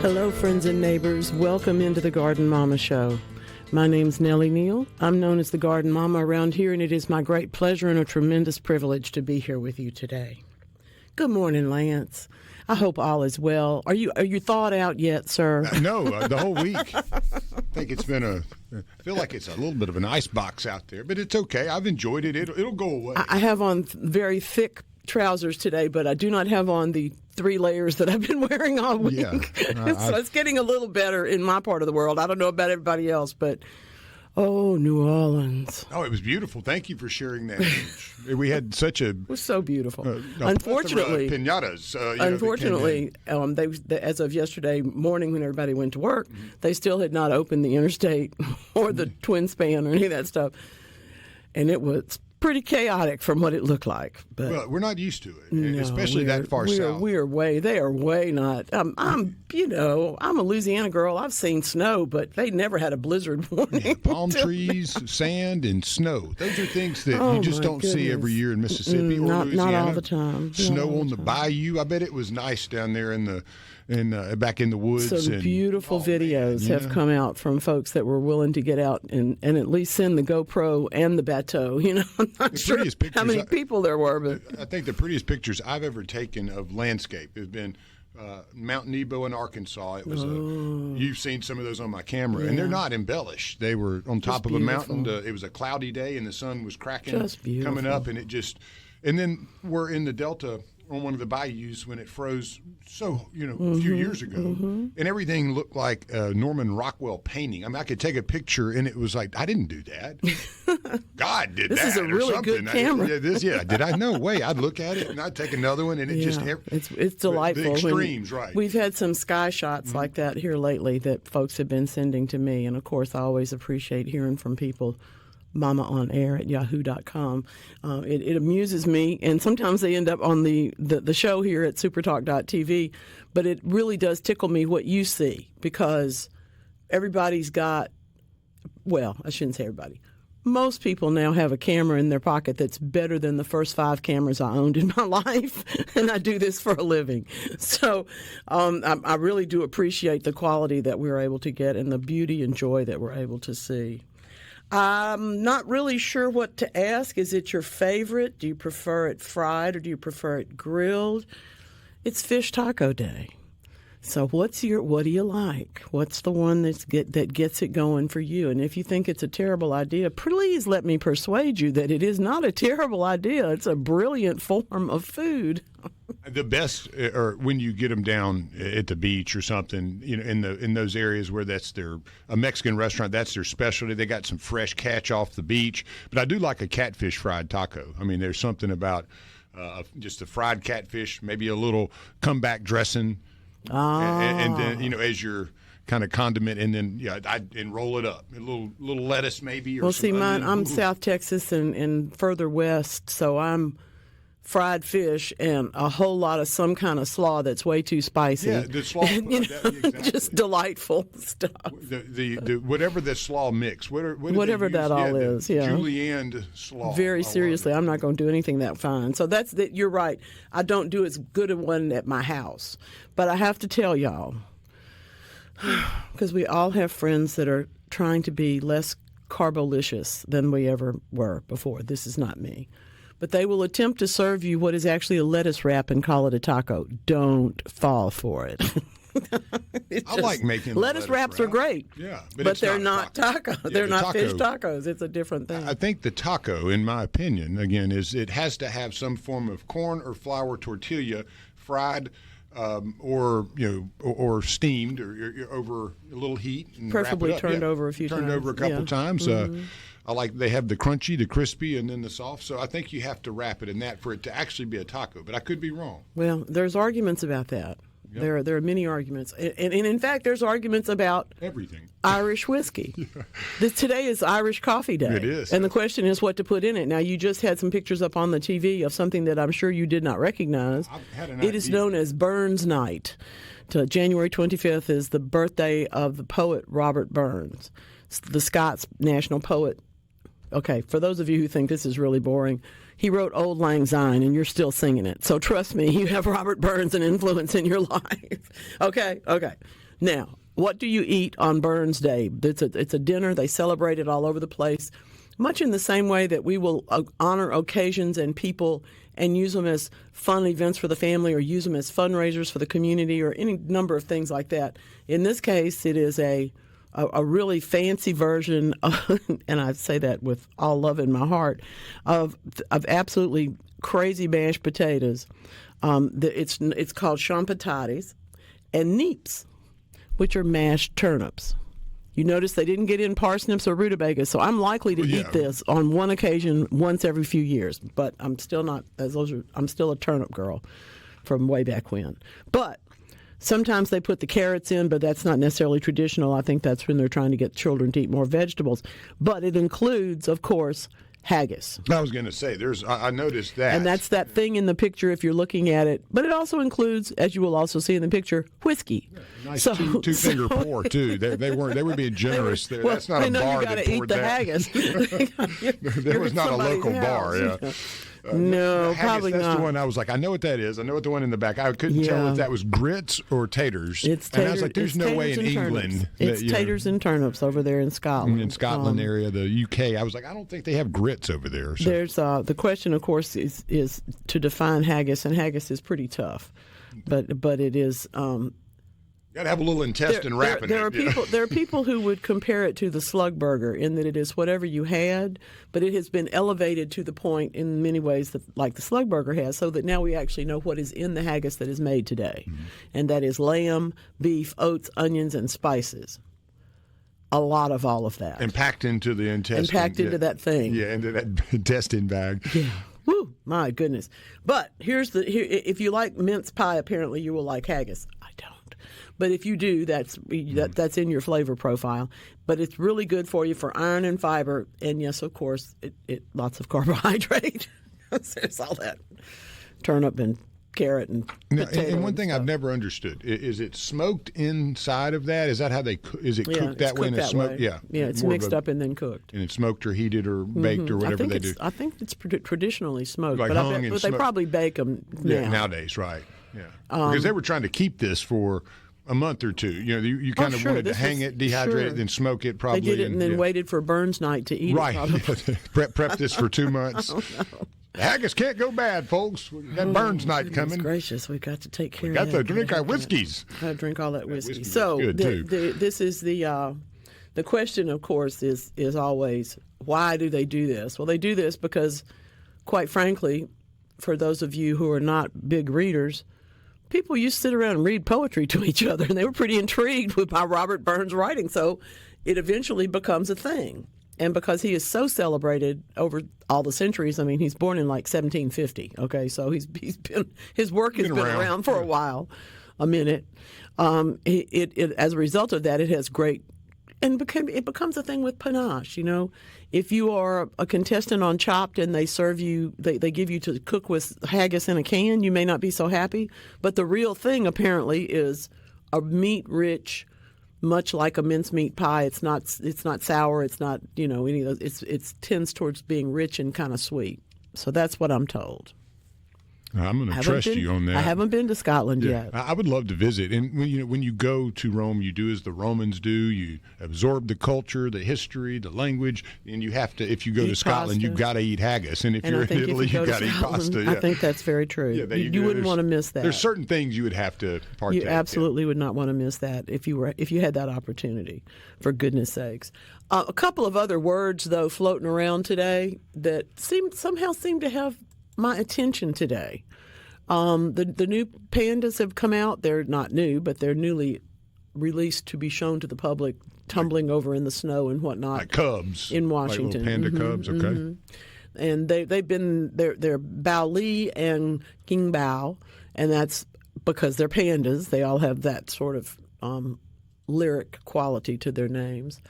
Hello, friends and neighbors. Welcome into the Garden Mama Show. My name's Nellie Neal. I'm known as the Garden Mama around here, and it is my great pleasure and a tremendous privilege to be here with you today. Good morning, Lance. I hope all is well. Are you thawed out yet, sir? No, the whole week. I think it's been I feel like it's a little bit of an ice box out there, but it's okay. I've enjoyed it. It'll go away. I have on very thick trousers today, but I do not have on the 3 layers that I've been wearing all week. Yeah, So it's getting a little better in my part of the world. I don't know about everybody else, but New Orleans. Oh, it was beautiful. Thank you for sharing that image. We had such a... It was so beautiful. Unfortunately, piñatas. Unfortunately, they, as of yesterday morning when everybody went to work, they still had not opened the interstate or the twin span or any of that stuff. And it was pretty chaotic from what it looked like. But well, we're not used to it, especially that far south. They are way not. I'm a Louisiana girl. I've seen snow, but they never had a blizzard warning. Yeah, palm trees, sand, and snow. Those are things that you just don't see every year in Mississippi or Louisiana. Not all the time. Snow on the bayou. I bet it was nice down there back in the woods. Some beautiful videos have come out from folks that were willing to get out and at least send the GoPro and the bateau. I'm not sure how many people there were, but I think the prettiest pictures I've ever taken of landscape have been Mount Nebo in Arkansas. It was you've seen some of those on my camera, and they're not embellished. They were on top of a mountain. It was a cloudy day, and the sun was cracking, coming up, and and then we're in the Delta on one of the bayous when it froze a few years ago, and everything looked like a Norman Rockwell painting. I mean, I could take a picture, and it was like, I didn't do that. God did this that. This is a really good camera. Did I? No way. I'd look at it, and I'd take another one, and it's delightful. The extremes, right. We've had some sky shots like that here lately that folks have been sending to me, and of course, I always appreciate hearing from people. mamaonair@yahoo.com. It amuses me, and sometimes they end up on the show here at SuperTalk.tv, but it really does tickle me what you see, because everybody's got, well, I shouldn't say everybody. Most people now have a camera in their pocket that's better than the first 5 cameras I owned in my life, and I do this for a living. So I really do appreciate the quality that we're able to get and the beauty and joy that we're able to see. I'm not really sure what to ask. Is it your favorite? Do you prefer it fried or do you prefer it grilled? It's fish taco day. So what do you like? What's the one that gets it going for you? And if you think it's a terrible idea, please let me persuade you that it is not a terrible idea. It's a brilliant form of food. The best, or when you get them down at the beach or something, in those areas where that's a Mexican restaurant, that's their specialty. They got some fresh catch off the beach. But I do like a catfish fried taco. I mean, there's something about just a fried catfish, maybe a little comeback dressing, and then as your kind of condiment, and then and roll it up, a little lettuce maybe. Or I'm South Texas and further west, so I'm fried fish and a whole lot of some kind of slaw that's way too spicy. Yeah, the slaw, exactly. Just delightful stuff. The whatever the slaw mix, whatever that all is. Yeah, julienne slaw. Very seriously, I'm not going to do anything that fine. So that's that. You're right. I don't do as good a one at my house, but I have to tell y'all, because we all have friends that are trying to be less carbolicious than we ever were before. This is not me. But they will attempt to serve you what is actually a lettuce wrap and call it a taco. Don't fall for it. I like making lettuce wraps are great. Yeah, but they're not taco. They're not fish tacos. It's a different thing. I think the taco, in my opinion, again, is it has to have some form of corn or flour tortilla fried. Or steamed or over a little heat, and preferably wrap it up. turned over a few times. Turned over a couple times. I like they have the crunchy, the crispy, and then the soft. So I think you have to wrap it in that for it to actually be a taco. But I could be wrong. Well, there's arguments about that. Yep. There are many arguments, and in fact, there's arguments about everything. Irish whiskey. Today is Irish Coffee Day. It is. And the question is what to put in it. Now, you just had some pictures up on the TV of something that I'm sure you did not recognize. It is known as Burns Night. January 25th is the birthday of the poet Robert Burns, the Scots national poet. Okay, for those of you who think this is really boring, he wrote Old Lang Syne, and you're still singing it. So trust me, you have Robert Burns an influence in your life. Okay. Now, what do you eat on Burns Day? It's a dinner. They celebrate it all over the place, much in the same way that we will honor occasions and people and use them as fun events for the family or use them as fundraisers for the community or any number of things like that. In this case, it is a really fancy version, and I say that with all love in my heart, of absolutely crazy mashed potatoes. It's called champatatis and neeps, which are mashed turnips. You notice they didn't get in parsnips or rutabagas, so I'm likely to eat this on one occasion once every few years. But I'm still not, I'm still a turnip girl from way back when. But sometimes they put the carrots in, but that's not necessarily traditional. I think that's when they're trying to get children to eat more vegetables. But it includes, of course, haggis. I was going to say, I noticed that. And that's that thing in the picture if you're looking at it. But it also includes, as you will also see in the picture, whiskey. Yeah, nice two-finger pour, too. They were being generous there. Well, that's not a bar that poured that. Haggis. There was not a local bar, yeah. No, haggis, probably that's not. The one I was like, I know what that is. I know what the one in the back. I couldn't tell if that was grits or taters. It's and I was like, there's no way in England. It's taters and turnips over there in Scotland. In Scotland area, the UK. I was like, I don't think they have grits over there. So. There's the question, of course, is to define haggis, and haggis is pretty tough. But it is. Got to have a little intestine wrapping there it. There are people who would compare it to the slug burger in that it is whatever you had, but it has been elevated to the point in many ways that like the slug burger has, so that now we actually know what is in the haggis that is made today. Mm-hmm. And that is lamb, beef, oats, onions, and spices. A lot of all of that. And packed into the intestine. And packed into that thing. Yeah, into that intestine bag. Yeah. Woo, my goodness. But here, if you like mince pie, apparently you will like haggis. I don't. But if you do, that's in your flavor profile. But it's really good for you for iron and fiber. And yes, of course, it lots of carbohydrate. There's all that turnip and carrot and potato. And one thing stuff. I've never understood is it smoked inside of that? Is that how they is it cooked that way? And it's smoked? Yeah, it's mixed up and then cooked. And it's smoked or heated or baked or whatever they do. I think it's traditionally smoked, like but they probably bake them now. Yeah, nowadays, right? Yeah, because they were trying to keep this for a month or two. You know, you kind of wanted to hang it, dehydrate it, then smoke it. Probably they did it and then waited for Burns night to eat. Right, it. prep this for 2 months. Haggis can't go bad, folks. We got Burns night coming. Gracious, we've got to take care of that. We got to drink our whiskeys. Got to drink all that whiskey. So this is the question, of course, is always, why do they do this? Well, they do this because, quite frankly, for those of you who are not big readers, people used to sit around and read poetry to each other, and they were pretty intrigued by Robert Burns' writing. So it eventually becomes a thing. And because he is so celebrated over all the centuries, I mean, he's born in like 1750. Okay, so his work has been around for a while, a minute. As a result of that, it has great, and it becomes a thing with panache. You know, if you are a contestant on Chopped and they serve you, they give you to cook with haggis in a can, you may not be so happy. But the real thing apparently is a meat-rich, much like a mincemeat pie. It's not sour. It's not any of those. It tends towards being rich and kind of sweet. So that's what I'm told. I'm going to trust you on that. I haven't been to Scotland yet. I would love to visit. And when you go to Rome, you do as the Romans do. You absorb the culture, the history, the language, and you have to. If you go to Scotland, you've got to eat haggis. And if you're in Italy, you've got to eat pasta. Yeah. I think that's very true. Yeah, you wouldn't want to miss that. There's certain things you would have to partake. You absolutely would not want to miss that if you had that opportunity. For goodness sakes. A couple of other words though floating around today that somehow seem to have my attention today. The new pandas have come out. They're not new, but they're newly released to be shown to the public, tumbling over in the snow and whatnot. Like cubs in Washington. Like little panda cubs, okay. And they're Bao Li and King Bao, and that's because they're pandas. They all have that sort of lyric quality to their names.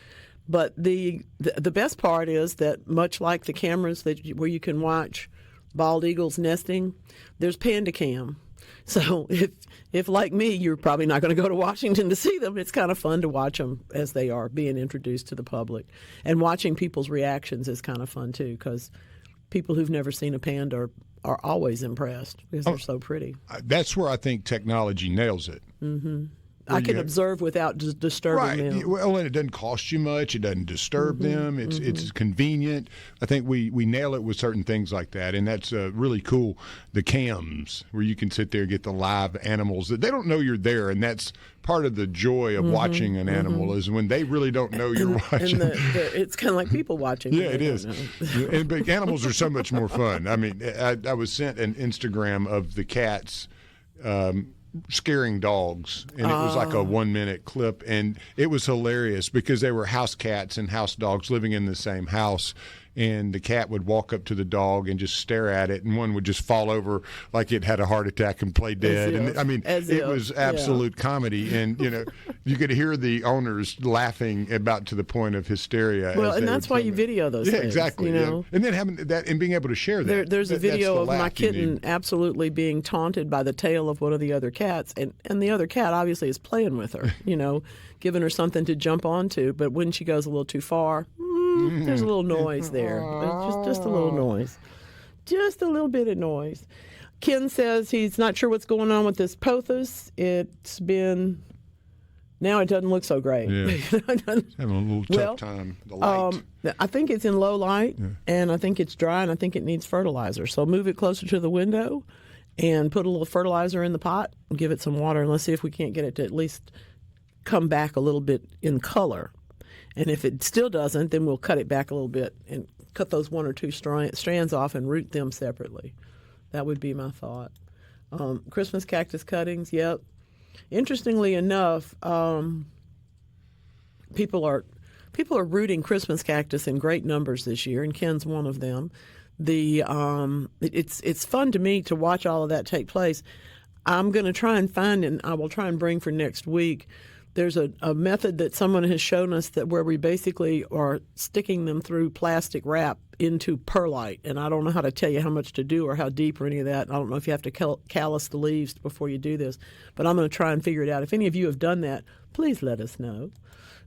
But the best part is that much like the cameras where you can watch bald eagles nesting, there's Panda Cam. So if like me, you're probably not going to go to Washington to see them, it's kind of fun to watch them as they are being introduced to the public. And watching people's reactions is kind of fun, too, because people who've never seen a panda are always impressed because they're so pretty. That's where I think technology nails it. Mm-hmm. I can observe without disturbing them. Well, and it doesn't cost you much. It doesn't disturb them. It's convenient. I think we nail it with certain things like that, and that's really cool. The cams where you can sit there and get the live animals that they don't know you're there, and that's part of the joy of watching an animal is when they really don't know you're watching. And it's kind of like people watching. Yeah, it is. And but animals are so much more fun. I mean, I was sent an Instagram of the cats scaring dogs, and it was like a 1-minute clip, and it was hilarious because they were house cats and house dogs living in the same house. And the cat would walk up to the dog and just stare at it, and one would just fall over like it had a heart attack and play dead. And I mean, it was absolute comedy. And you could hear the owners laughing about to the point of hysteria. Well, and that's why you video those things. Exactly. And then having that and being able to share that. There's a video of my kitten absolutely being taunted by the tail of one of the other cats, and the other cat obviously is playing with her, giving her something to jump onto. But when she goes a little too far, there's a little noise there. Just a little noise. Just a little bit of noise. Ken says he's not sure what's going on with this pothos. Now it doesn't look so great. Yeah. Having a little tough time. The light. I think it's in low light, and I think it's dry, and I think it needs fertilizer. So move it closer to the window and put a little fertilizer in the pot and give it some water, and let's see if we can't get it to at least come back a little bit in color. And if it still doesn't, then we'll cut it back a little bit and cut those 1 or 2 strands off and root them separately. That would be my thought. Christmas cactus cuttings, yep. Interestingly enough, people are rooting Christmas cactus in great numbers this year, and Ken's one of them. It's fun to me to watch all of that take place. I'm going to try and find, and I will try and bring for next week. There's a method that someone has shown us that where we basically are sticking them through plastic wrap into perlite. And I don't know how to tell you how much to do or how deep or any of that. I don't know if you have to callus the leaves before you do this. But I'm going to try and figure it out. If any of you have done that, please let us know.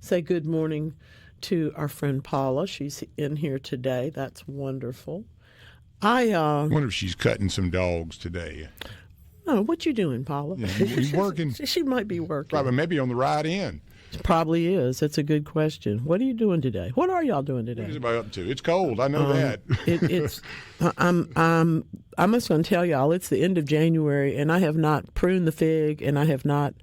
Say good morning to our friend Paula. She's in here today. That's wonderful. I wonder if she's cutting some dogs today. Oh, what you doing, Paula? Yeah, you working? She might be working. Probably maybe on the ride in. Probably is. That's a good question. What are you doing today? What are y'all doing today? What is everybody up to? It's cold. I know that. I'm just going to tell y'all, it's the end of January, and I have not pruned the fig, and I have not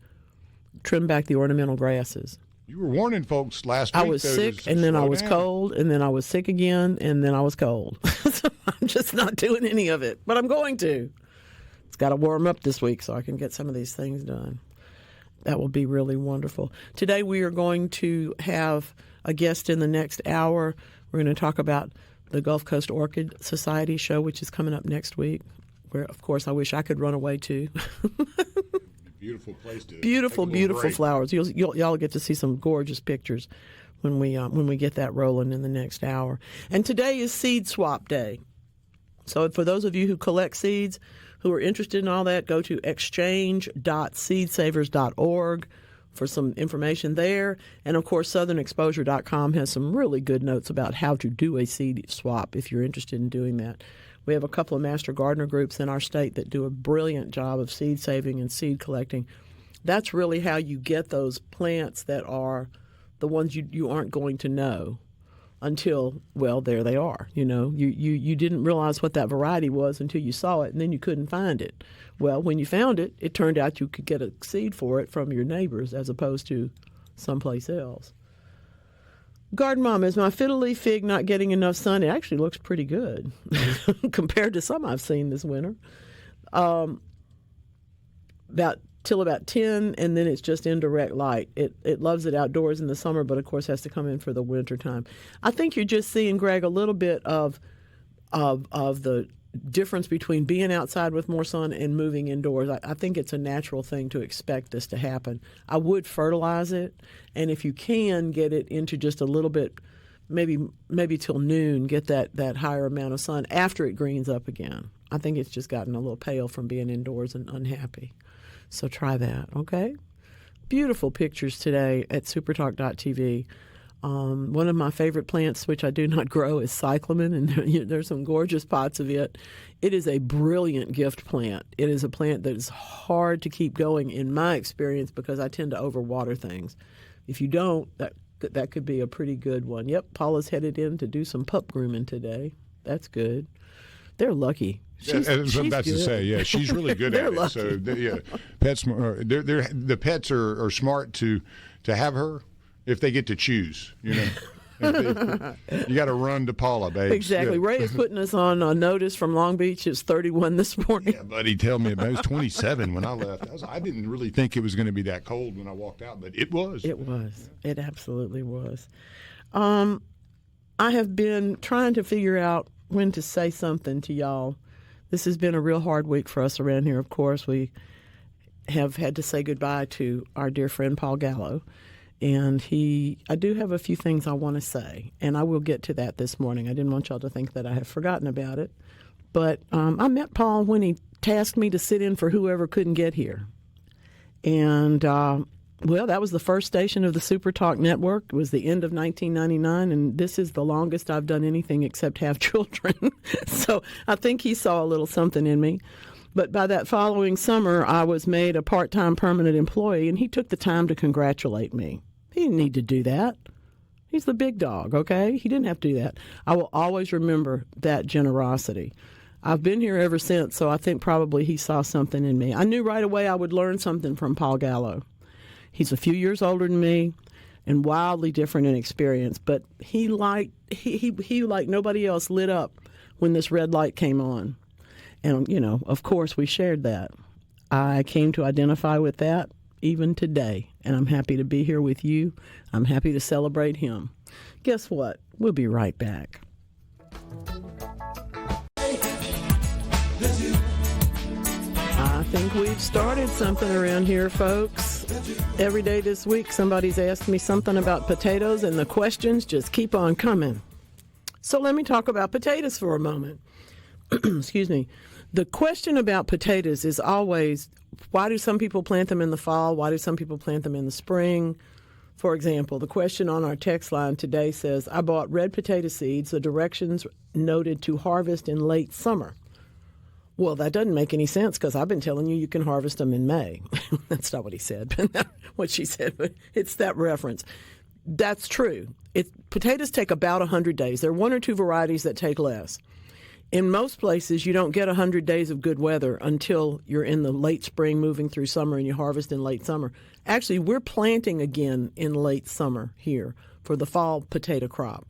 trimmed back the ornamental grasses. You were warning folks last week. I was sick, and then I was cold, and then I was sick again, and then I was cold. So I'm just not doing any of it, but I'm going to. It's got to warm up this week so I can get some of these things done. That will be really wonderful. Today we are going to have a guest in the next hour. We're going to talk about the Gulf Coast Orchid Society show, which is coming up next week, where, of course, I wish I could run away to. Beautiful place to beautiful break. Flowers. Y'all get to see some gorgeous pictures when we get that rolling in the next hour. And today is Seed Swap Day. So for those of you who collect seeds, who are interested in all that, go to exchange.seedsavers.org for some information there. And, of course, southernexposure.com has some really good notes about how to do a seed swap if you're interested in doing that. We have a couple of master gardener groups in our state that do a brilliant job of seed saving and seed collecting. That's really how you get those plants that are the ones you aren't going to know until, well, there they are. You didn't realize what that variety was until you saw it, and then you couldn't find it. Well, when you found it, it turned out you could get a seed for it from your neighbors as opposed to someplace else. Garden Mom, is my fiddle leaf fig not getting enough sun? It actually looks pretty good compared to some I've seen this winter. Till about 10, and then it's just indirect light. It loves it outdoors in the summer, but of course has to come in for the winter time. I think you're just seeing, Greg, a little bit of the difference between being outside with more sun and moving indoors. I think it's a natural thing to expect this to happen. I would fertilize it, and if you can get it into just a little bit, maybe till noon, get that higher amount of sun after it greens up again. I think it's just gotten a little pale from being indoors and unhappy. So try that, okay? Beautiful pictures today at supertalk.tv. One of my favorite plants, which I do not grow, is cyclamen, and there's some gorgeous pots of it. It is a brilliant gift plant. It is a plant that is hard to keep going in my experience because I tend to overwater things. If you don't, that could be a pretty good one. Yep, Paula's headed in to do some pup grooming today. That's good. They're lucky. She's about to say, yeah, she's really good at it. Lucky. So, pets, the pets are smart to have her if they get to choose. You got to run to Paula, babe. Exactly. Yeah. Ray is putting us on a notice from Long Beach. It's 31 this morning. Yeah, buddy, tell me about it. It was 27 when I left. I didn't really think it was going to be that cold when I walked out, but it was. It was. It absolutely was. I have been trying to figure out when to say something to y'all. This has been a real hard week for us around here. Of course, we have had to say goodbye to our dear friend Paul Gallo. And I do have a few things I want to say, and I will get to that this morning. I didn't want y'all to think that I have forgotten about it. But I met Paul when he tasked me to sit in for whoever couldn't get here. And, that was the first station of the SuperTalk network. It was the end of 1999, and this is the longest I've done anything except have children. So I think he saw a little something in me. But by that following summer, I was made a part-time permanent employee, and he took the time to congratulate me. He didn't need to do that. He's the big dog, okay? He didn't have to do that. I will always remember that generosity. I've been here ever since, so I think probably he saw something in me. I knew right away I would learn something from Paul Gallo. He's a few years older than me and wildly different in experience, but he like nobody else lit up when this red light came on. And, of course, we shared that. I came to identify with that even today, and I'm happy to be here with you. I'm happy to celebrate him. Guess what? We'll be right back. I think we've started something around here, folks. Every day this week, somebody's asked me something about potatoes, and the questions just keep on coming. So let me talk about potatoes for a moment. Excuse me. The question about potatoes is always, why do some people plant them in the fall? Why do some people plant them in the spring? For example, the question on our text line today says, I bought red potato seeds. The directions noted to harvest in late summer. Well, that doesn't make any sense because I've been telling you can harvest them in May. That's not what he said, but what she said, but it's that reference. That's true. Potatoes take about 100 days. There are one or two varieties that take less. In most places, you don't get 100 days of good weather until you're in the late spring moving through summer and you harvest in late summer. Actually, we're planting again in late summer here for the fall potato crop.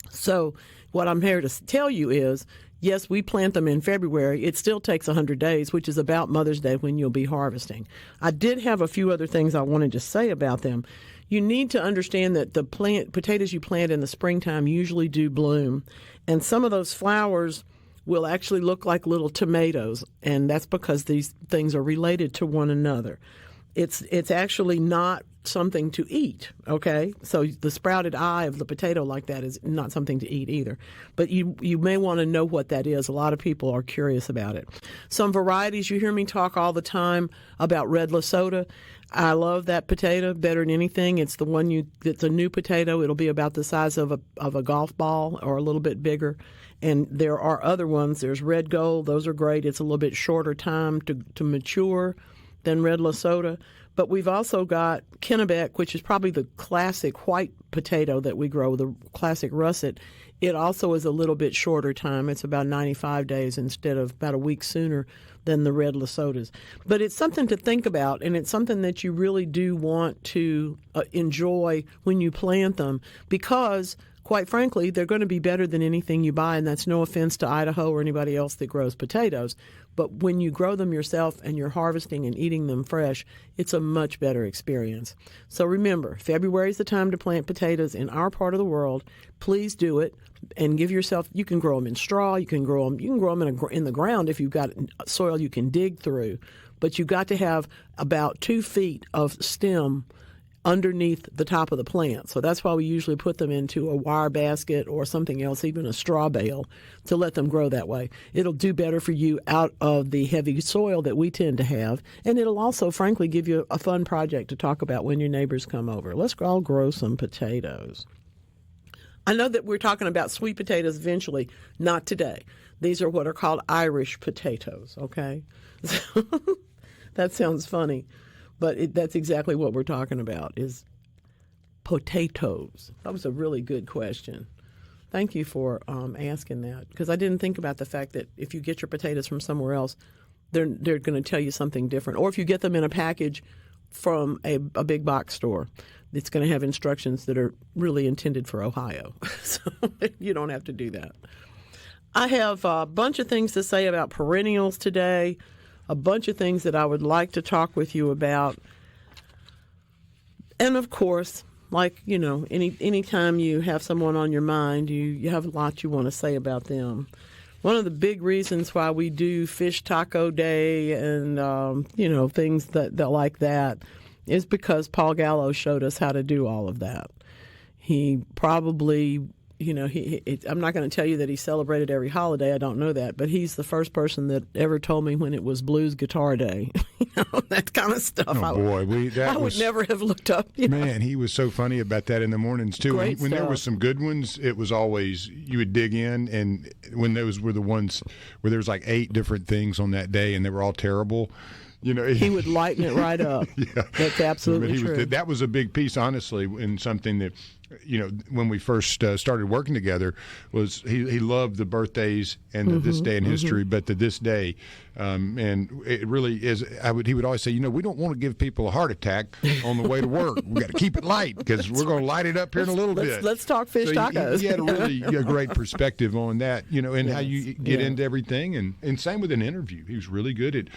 So what I'm here to tell you is, yes, we plant them in February. It still takes 100 days, which is about Mother's Day when you'll be harvesting. I did have a few other things I wanted to say about them. You need to understand that the potatoes you plant in the springtime usually do bloom, and some of those flowers will actually look like little tomatoes, and that's because these things are related to one another. It's actually not something to eat, okay? So the sprouted eye of the potato like that is not something to eat either. But you may want to know what that is. A lot of people are curious about it. Some varieties, you hear me talk all the time about red Lesota. I love that potato better than anything. It's the one it's a new potato. It'll be about the size of a golf ball or a little bit bigger. And there are other ones. There's red gold. Those are great. It's a little bit shorter time to mature than red Lesota. But we've also got Kennebec, which is probably the classic white potato that we grow, the classic russet. It also is a little bit shorter time. It's about 95 days instead of about a week sooner than the red Lesotas. But it's something to think about, and it's something that you really do want to enjoy when you plant them because, quite frankly, they're going to be better than anything you buy, and that's no offense to Idaho or anybody else that grows potatoes. But when you grow them yourself and you're harvesting and eating them fresh, it's a much better experience. So remember, February is the time to plant potatoes in our part of the world. Please do it and give yourself, you can grow them in straw, you can grow them in the ground if you've got soil you can dig through. But you've got to have about 2 feet of stem underneath the top of the plant. So that's why we usually put them into a wire basket or something else, even a straw bale, to let them grow that way. It'll do better for you out of the heavy soil that we tend to have, and it'll also, frankly, give you a fun project to talk about when your neighbors come over. Let's all grow some potatoes. I know that we're talking about sweet potatoes eventually, not today. These are what are called Irish potatoes, okay? So, that sounds funny. But that's exactly what we're talking about, is potatoes. That was a really good question. Thank you for asking that, because I didn't think about the fact that if you get your potatoes from somewhere else, they're going to tell you something different. Or if you get them in a package from a big box store, it's going to have instructions that are really intended for Ohio. So you don't have to do that. I have a bunch of things to say about perennials today. A bunch of things that I would like to talk with you about. And of course, like, anytime you have someone on your mind, you have a lot you want to say about them. One of the big reasons why we do Fish Taco Day and, things that like that is because Paul Gallo showed us how to do all of that. He probably... I'm not going to tell you that he celebrated every holiday. I don't know that. But he's the first person that ever told me when it was Blues Guitar Day. That kind of stuff. Oh, boy. I would never have looked up. Man, he was so funny about that in the mornings, too. Great when stuff. There was some good ones, it was always, you would dig in. And when those were the ones where there was like 8 different things on that day and they were all terrible, he would lighten it right up. Yeah. That's absolutely true. That was a big piece, honestly, in something that, when we first started working together, was he loved the birthdays and this day in history, but to this day, and it really is. He would always say, we don't want to give people a heart attack on the way to work. We got to keep it light because we're going to light it up here in a little bit. Let's talk fish tacos. He had a really great perspective on that, and how you get into everything, and same with an interview. He was really good at,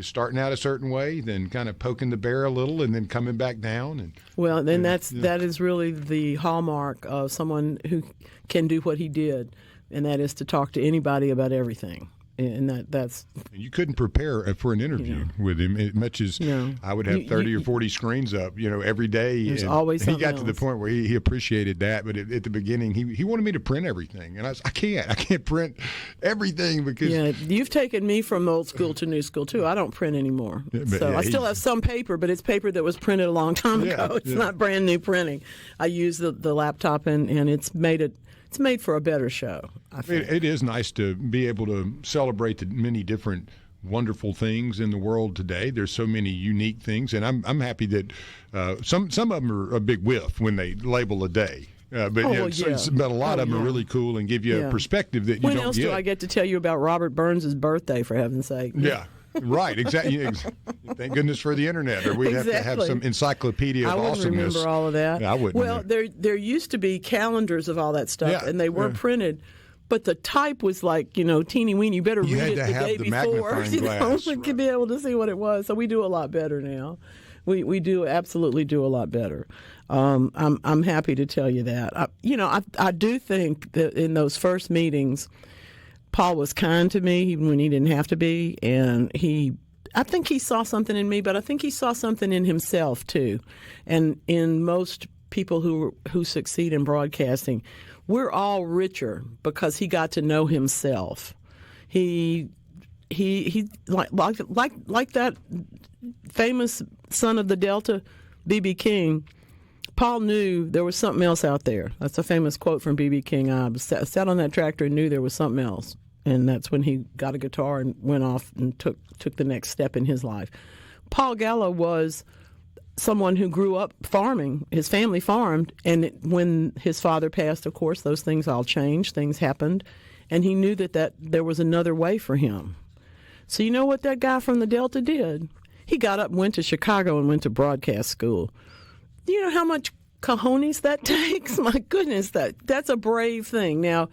starting out a certain way, then kind of poking the bear a little, and then coming back down. That is really the hallmark of someone who can do what he did, and that is to talk to anybody about everything. And that's you couldn't prepare for an interview with him as much as I would have 30 or 40 screens up, every day. There's always something he got else. To the point where he appreciated that, but at the beginning he wanted me to print everything, and I can't print everything because you've taken me from old school to new school too. I don't print anymore, I still have some paper, but it's paper that was printed a long time ago. It's not brand new printing. I use the laptop, and it's made it. It's made for a better show, I think. It is nice to be able to celebrate the many different wonderful things in the world today. There's so many unique things, and I'm happy that some of them are a big whiff when they label a day. But a lot of them are really cool and give you a perspective that you don't get. When else do I get to tell you about Robert Burns' birthday, for heaven's sake? Yeah. Right, exactly. Thank goodness for the internet, or we'd have to have some encyclopedia of awesomeness. I wouldn't remember all of that. Yeah, I wouldn't. Well, there used to be calendars of all that stuff, and they were printed, but the type was like, teeny weeny. You better read it the day before. To be able to see what it was. So we do a lot better now. We do absolutely do a lot better. I'm happy to tell you that. I do think that in those first meetings, Paul was kind to me even when he didn't have to be, and I think he saw something in me, but I think he saw something in himself too. And in most people who succeed in broadcasting, we're all richer because he got to know himself. He like that famous son of the Delta, B.B. King. Paul knew there was something else out there. That's a famous quote from B.B. King. I sat on that tractor and knew there was something else. And that's when he got a guitar and went off and took the next step in his life. Paul Gallo was someone who grew up farming. His family farmed. And when his father passed, of course, those things all changed. Things happened. And he knew that there was another way for him. So you know what that guy from the Delta did? He got up and went to Chicago and went to broadcast school. Do you know how much cojones that takes? My goodness, that's a brave thing. Now,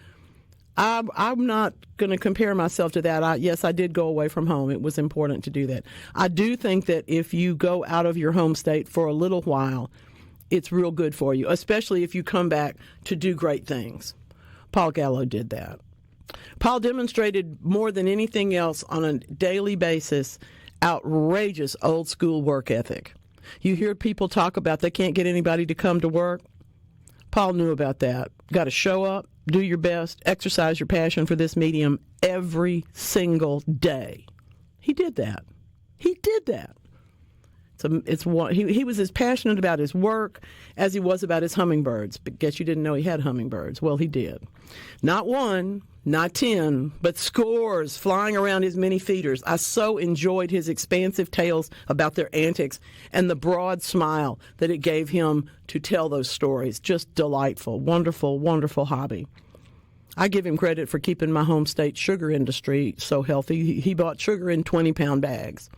I'm not going to compare myself to that. Yes, I did go away from home. It was important to do that. I do think that if you go out of your home state for a little while, it's real good for you, especially if you come back to do great things. Paul Gallo did that. Paul demonstrated more than anything else on a daily basis outrageous old school work ethic. You hear people talk about they can't get anybody to come to work. Paul knew about that. Got to show up, do your best, exercise your passion for this medium every single day. He did that. He did that. He was as passionate about his work as he was about his hummingbirds. But guess you didn't know he had hummingbirds. Well, he did. Not one, not 10, but scores flying around his mini feeders. I so enjoyed his expansive tales about their antics and the broad smile that it gave him to tell those stories. Just delightful, wonderful, wonderful hobby. I give him credit for keeping my home state sugar industry so healthy. He bought sugar in 20-pound bags.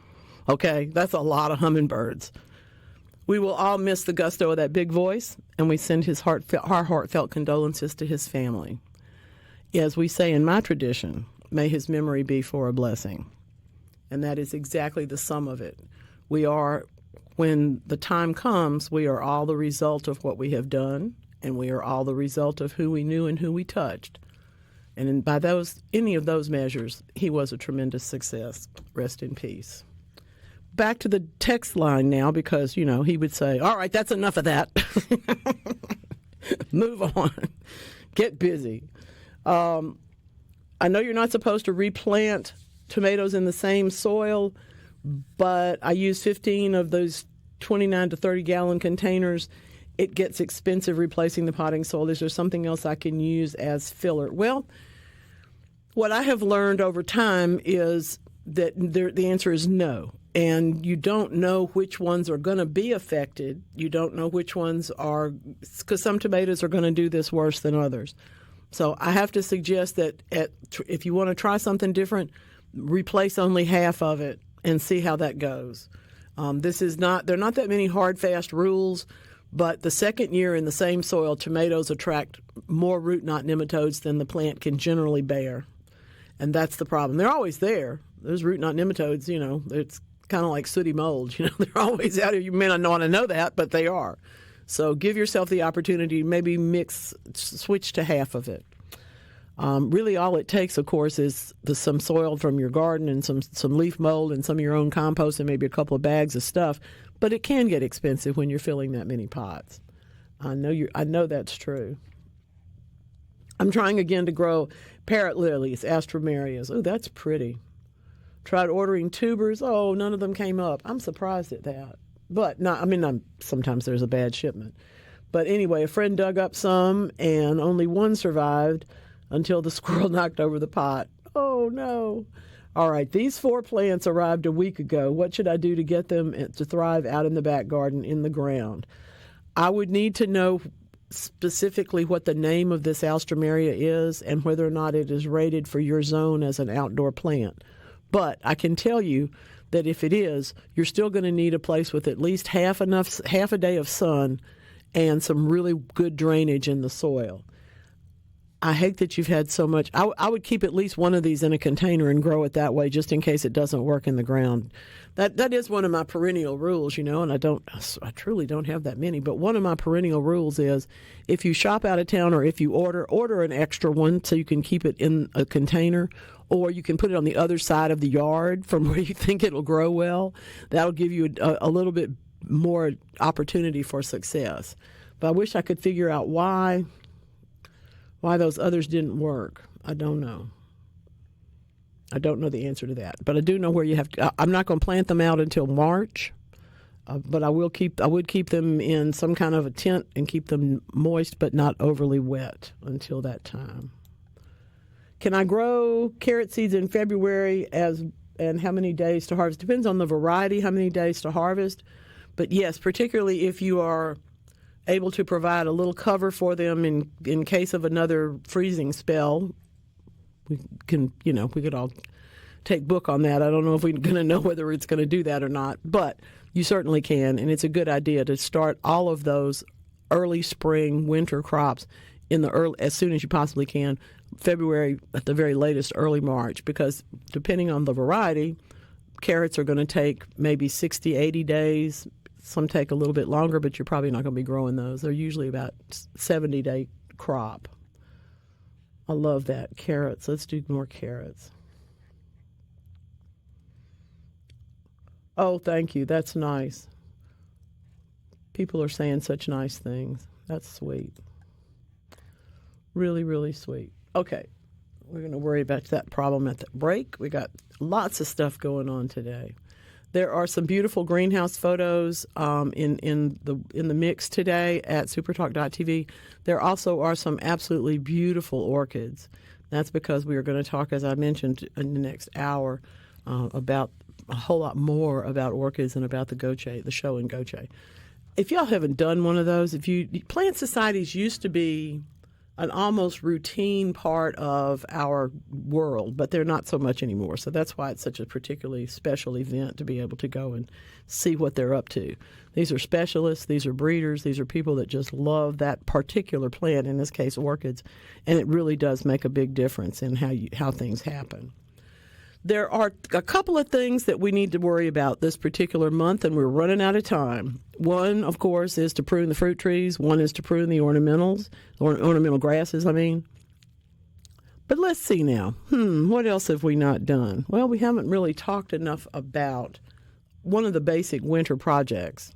Okay, that's a lot of hummingbirds. We will all miss the gusto of that big voice, and we send our heartfelt condolences to his family. As we say in my tradition, may his memory be for a blessing. And that is exactly the sum of it. When the time comes, we are all the result of what we have done, and we are all the result of who we knew and who we touched. And by any of those measures, he was a tremendous success. Rest in peace. Back to the text line now, because, he would say, all right, that's enough of that. Move on. Get busy. I know you're not supposed to replant tomatoes in the same soil, but I use 15 of those 29 to 30-gallon containers. It gets expensive replacing the potting soil. Is there something else I can use as filler? Well, what I have learned over time is that the answer is no. And you don't know which ones are going to be affected. You don't know which ones are, because some tomatoes are going to do this worse than others. So I have to suggest that if you want to try something different, replace only half of it and see how that goes. There are not that many hard, fast rules, but the second year in the same soil, tomatoes attract more root knot nematodes than the plant can generally bear. And that's the problem. They're always there. Those root knot nematodes, it's kind of like sooty mold. They're always out here. You may not want to know that, but they are. So give yourself the opportunity to maybe switch to half of it. Really all it takes, of course, is some soil from your garden and some leaf mold and some of your own compost and maybe a couple of bags of stuff. But it can get expensive when you're filling that many pots. I know that's true. I'm trying again to grow parrot lilies, astramarias. Oh, that's pretty. Tried ordering tubers. Oh, none of them came up. I'm surprised at that. But sometimes there's a bad shipment. But anyway, a friend dug up some, and only one survived until the squirrel knocked over the pot. Oh, no. All right, these 4 plants arrived a week ago. What should I do to get them to thrive out in the back garden in the ground? I would need to know specifically what the name of this alstroemeria is and whether or not it is rated for your zone as an outdoor plant. But I can tell you that if it is, you're still going to need a place with at least half a day of sun and some really good drainage in the soil. I hate that you've had so much. I would keep at least one of these in a container and grow it that way just in case it doesn't work in the ground. That is one of my perennial rules, and I truly don't have that many, but one of my perennial rules is if you shop out of town or if you order an extra one so you can keep it in a container, or you can put it on the other side of the yard from where you think it'll grow well. That'll give you a little bit more opportunity for success. But I wish I could figure out why those others didn't work. I don't know. I don't know the answer to that. But I do know where you have to. I'm not going to plant them out until March, but I would keep them in some kind of a tent and keep them moist but not overly wet until that time. Can I grow carrot seeds in February and how many days to harvest? Depends on the variety, how many days to harvest. But yes, particularly if you are able to provide a little cover for them in case of another freezing spell. We could all take book on that. I don't know if we're going to know whether it's going to do that or not, but you certainly can, and it's a good idea to start all of those early spring, winter crops as soon as you possibly can, February at the very latest, early March, because depending on the variety, carrots are going to take maybe 60, 80 days. Some take a little bit longer, but you're probably not going to be growing those. They're usually about 70-day crop. I love that. Carrots. Let's do more carrots. Oh, thank you. That's nice. People are saying such nice things. That's sweet. Really, really sweet. Okay, we're going to worry about that problem at the break. We got lots of stuff going on today. There are some beautiful greenhouse photos in the mix today at SuperTalk.tv. There also are some absolutely beautiful orchids. That's because we are going to talk, as I mentioned, in the next hour about a whole lot more about orchids and about the show in Goche. If y'all haven't done one of those, plant societies used to be an almost routine part of our world, but they're not so much anymore. So that's why it's such a particularly special event to be able to go and see what they're up to. These are specialists, these are breeders, these are people that just love that particular plant, in this case orchids, and it really does make a big difference in how things happen. There are a couple of things that we need to worry about this particular month, and we're running out of time. One, of course, is to prune the fruit trees. One is to prune the ornamental grasses, I mean. But let's see now. What else have we not done? Well, we haven't really talked enough about one of the basic winter projects.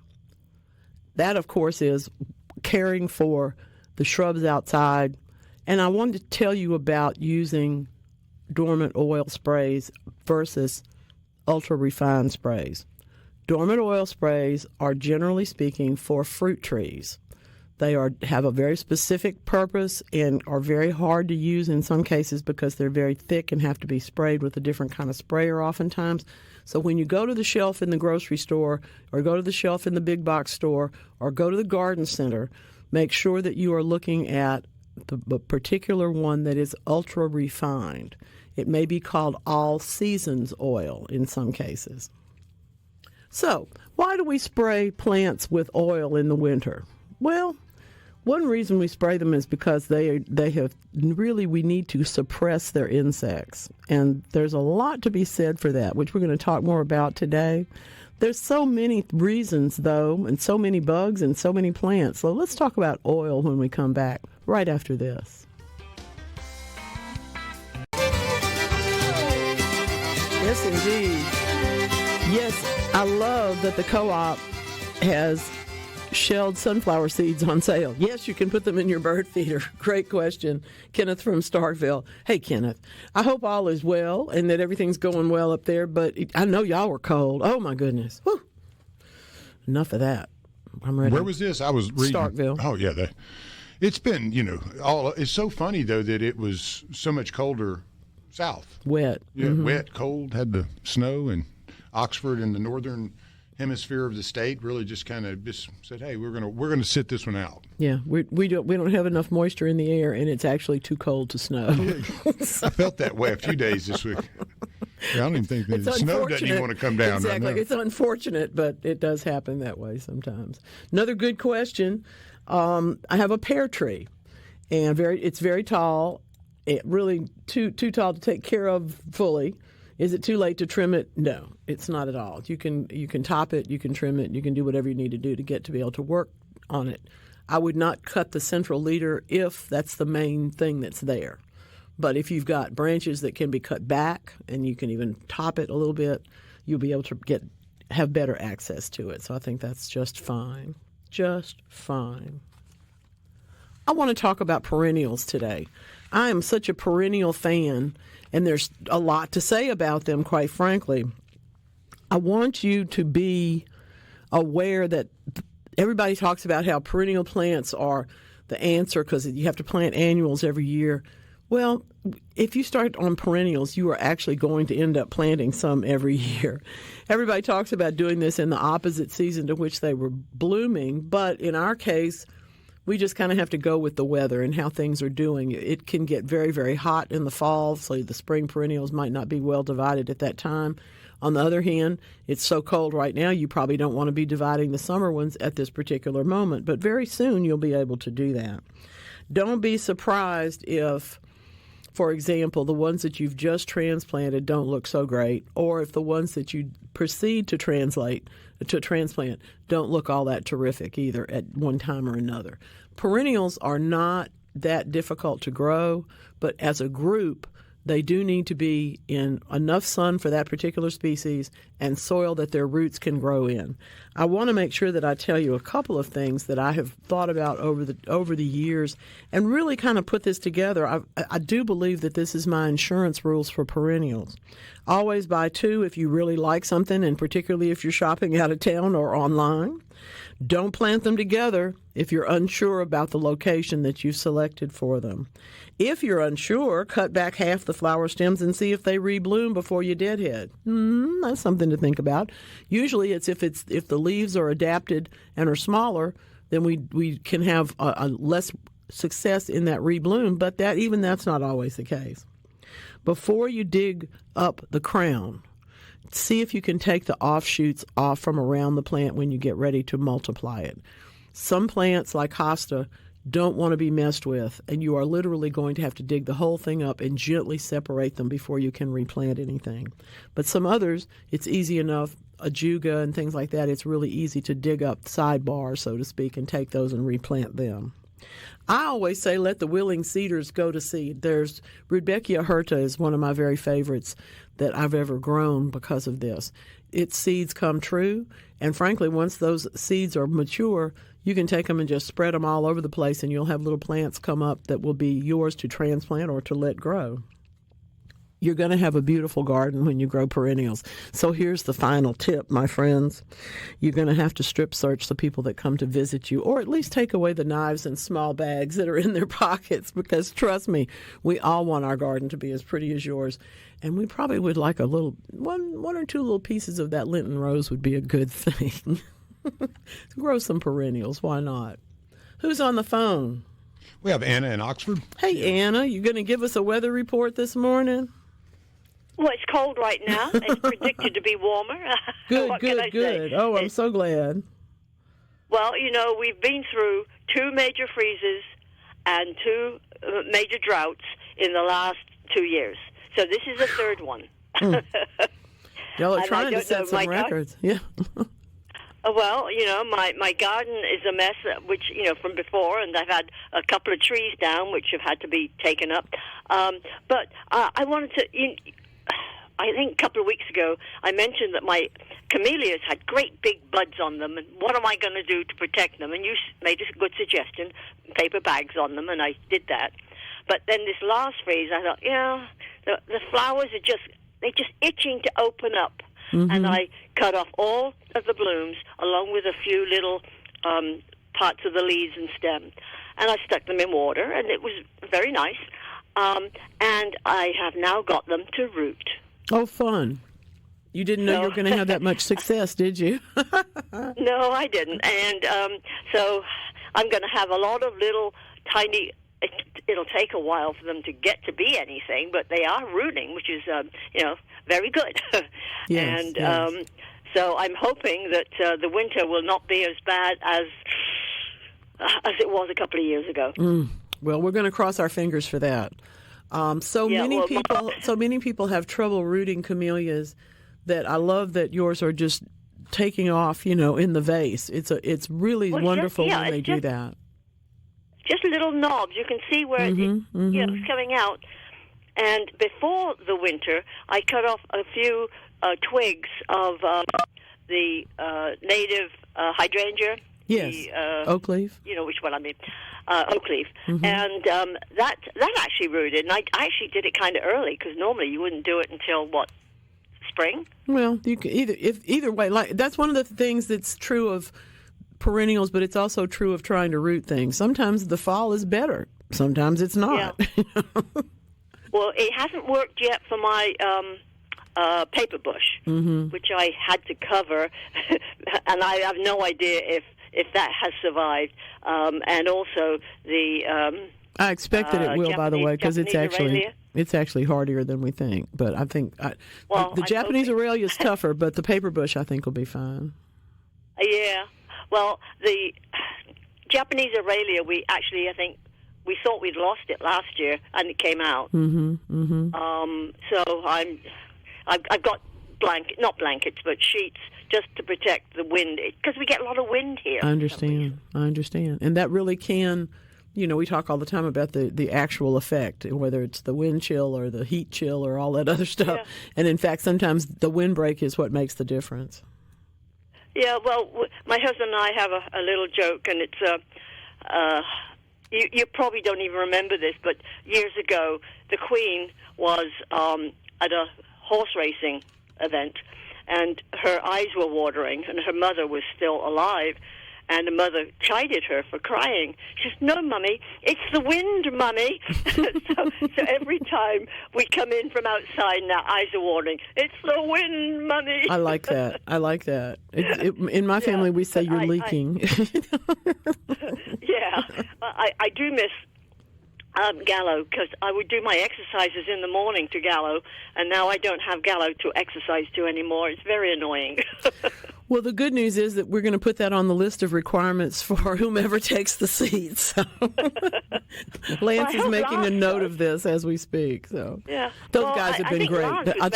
That, of course, is caring for the shrubs outside. And I wanted to tell you about using dormant oil sprays versus ultra-refined sprays. Dormant oil sprays are, generally speaking, for fruit trees. They have a very specific purpose and are very hard to use in some cases because they're very thick and have to be sprayed with a different kind of sprayer oftentimes. So when you go to the shelf in the grocery store or go to the shelf in the big box store or go to the garden center, make sure that you are looking at the particular one that is ultra-refined. It may be called all seasons oil in some cases. So, why do we spray plants with oil in the winter? Well, one reason we spray them is because we need to suppress their insects. And there's a lot to be said for that, which we're going to talk more about today. There's so many reasons, though, and so many bugs and so many plants. So let's talk about oil when we come back, right after this. Yes, indeed. Yes, I love that the co-op has shelled sunflower seeds on sale. Yes, you can put them in your bird feeder. Great question. Kenneth from Starkville. Hey, Kenneth, I hope all is well and that everything's going well up there, but I know y'all were cold. Oh, my goodness. Whew. Enough of that. I'm ready. Where was this? I was reading. Starkville. Oh, yeah. It's been, it's so funny, though, that it was so much colder south. Wet. Yeah, wet, cold, had the snow, and Oxford in the northern hemisphere of the state really just kind of said, "Hey, we're gonna sit this one out." Yeah, we don't have enough moisture in the air, and it's actually too cold to snow. I felt that way a few days this week. I don't even think the snow doesn't even want to come down. Exactly, right now. It's unfortunate, but it does happen that way sometimes. Another good question. I have a pear tree, and it's very tall. It really too tall to take care of fully. Is it too late to trim it? No, it's not at all. You can top it, you can trim it, you can do whatever you need to do to be able to work on it. I would not cut the central leader if that's the main thing that's there. But if you've got branches that can be cut back and you can even top it a little bit, you'll be able to have better access to it. So I think that's just fine. Just fine. I want to talk about perennials today. I am such a perennial fan, and there's a lot to say about them, quite frankly. I want you to be aware that everybody talks about how perennial plants are the answer because you have to plant annuals every year. Well, if you start on perennials, you are actually going to end up planting some every year. Everybody talks about doing this in the opposite season to which they were blooming, but in our case, we just kind of have to go with the weather and how things are doing. It can get very, very hot in the fall, so the spring perennials might not be well divided at that time. On the other hand, it's so cold right now, you probably don't want to be dividing the summer ones at this particular moment, but very soon you'll be able to do that. Don't be surprised if, for example, the ones that you've just transplanted don't look so great, or if the ones that you proceed to transplant don't look all that terrific either at one time or another. Perennials are not that difficult to grow, but as a group, They do need to be in enough sun for that particular species and soil that their roots can grow in. I want to make sure that I tell you a couple of things that I have thought about over the years and really kind of put this together. I do believe that this is my insurance rules for perennials. Always buy two if you really like something, and particularly if you're shopping out of town or online. Don't plant them together if you're unsure about the location that you've selected for them. If you're unsure, cut back half the flower stems and see if they rebloom before you deadhead. That's something to think about. Usually if the leaves are adapted and are smaller, then we can have a less success in that rebloom, but that's not always the case. Before you dig up the crown, see if you can take the offshoots off from around the plant when you get ready to multiply it. Some plants, like hosta, don't want to be messed with, and you are literally going to have to dig the whole thing up and gently separate them before you can replant anything. But some others, it's easy enough. Ajuga and things like that, it's really easy to dig up sidebars, so to speak, and take those and replant them. I always say let the willing seeders go to seed. There's Rudbeckia hirta is one of my very favorites that I've ever grown because of this. Its seeds come true, and frankly, once those seeds are mature, you can take them and just spread them all over the place, and you'll have little plants come up that will be yours to transplant or to let grow. You're going to have a beautiful garden when you grow perennials. So here's the final tip, my friends. You're going to have to strip search the people that come to visit you, or at least take away the knives and small bags that are in their pockets, because trust me, we all want our garden to be as pretty as yours. And we probably would like a little, one or two little pieces of that Linton rose would be a good thing. Grow some perennials, why not? Who's on the phone? We have Anna in Oxford. Hey, Anna, you going to give us a weather report this morning? Well, it's cold right now. It's predicted to be warmer. Good. Oh, I'm so glad. Well, we've been through 2 major freezes and 2 major droughts in the last 2 years. So this is the 3rd one. Y'all are trying to set some records. Yeah. Well, my garden is a mess, which, from before, and I've had a couple of trees down, which have had to be taken up. But I wanted to... I think a couple of weeks ago, I mentioned that my camellias had great big buds on them, and what am I going to do to protect them? And you made a good suggestion, paper bags on them, and I did that. But then this last freeze, I thought, the flowers are they're just itching to open up. Mm-hmm. And I cut off all of the blooms, along with a few little parts of the leaves and stem. And I stuck them in water, and it was very nice. And I have now got them to root. Oh, fun. You didn't know you were going to have that much success, did you? No, I didn't. And so I'm going to have a lot of little tiny... It'll take a while for them to get to be anything, but they are rooting, which is, very good. Yes, and so I'm hoping that the winter will not be as bad as it was a couple of years ago. Well, we're going to cross our fingers for that. So many people have trouble rooting camellias that I love that yours are just taking off, in the vase. It's really wonderful when they do that. Just little knobs. You can see where it's coming out. And before the winter, I cut off a few twigs of the native hydrangea. Yes, oak leaf. You know which one I mean, oak leaf. Mm-hmm. And that actually rooted. And I actually did it kind of early, because normally you wouldn't do it until, spring? Well, you can either way. Like, that's one of the things that's true of perennials, but it's also true of trying to root things. Sometimes the fall is better. Sometimes it's not. Yeah. Well, it hasn't worked yet for my paper bush, which I had to cover, and I have no idea if that has survived. And also the I expect that it will, Japanese, by the way, because it's actually Aurelia. hardier than we think. But I think the Japanese Aurelia is tougher, but the paper bush I think will be fine. Yeah. Well, the Japanese Aurelia, I think we thought we'd lost it last year, and it came out. So I've got not blankets, but sheets just to protect the wind, because we get a lot of wind here. I understand, and that really can we talk all the time about the actual effect, whether it's the wind chill or the heat chill or all that other stuff. Yeah. And in fact, sometimes the windbreak is what makes the difference. Yeah, well, my husband and I have a little joke, and it's you probably don't even remember this, but years ago, the Queen was at a horse racing event, and her eyes were watering, and her mother was still alive. And the mother chided her for crying. She says, "No, Mummy, it's the wind, Mummy." so every time we come in from outside and our eyes are watering, "It's the wind, Mummy." I like that. In my family, we say you're leaking. Yeah. I do miss Gallo, because I would do my exercises in the morning to Gallo, and now I don't have Gallo to exercise to anymore. It's very annoying. Well, the good news is that we're going to put that on the list of requirements for whomever takes the seat. So Lance is making a note of this as we speak. So yeah, those guys have been great. I'll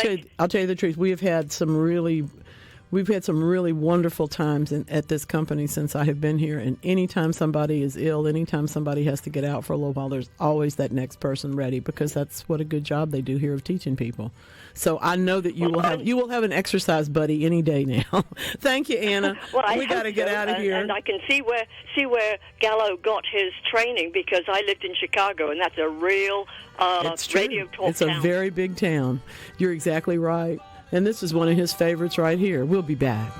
tell you the truth. We've had some really wonderful times at this company since I have been here. And anytime somebody is ill, anytime somebody has to get out for a little while, there's always that next person ready, because that's what a good job they do here of teaching people. So I know that you will have an exercise buddy any day now. Thank you, Anna. Well, we got to get out of here. And I can see where Gallo got his training, because I lived in Chicago, and that's a real radio talk It's a very big town. You're exactly right. And this is one of his favorites right here. We'll be back.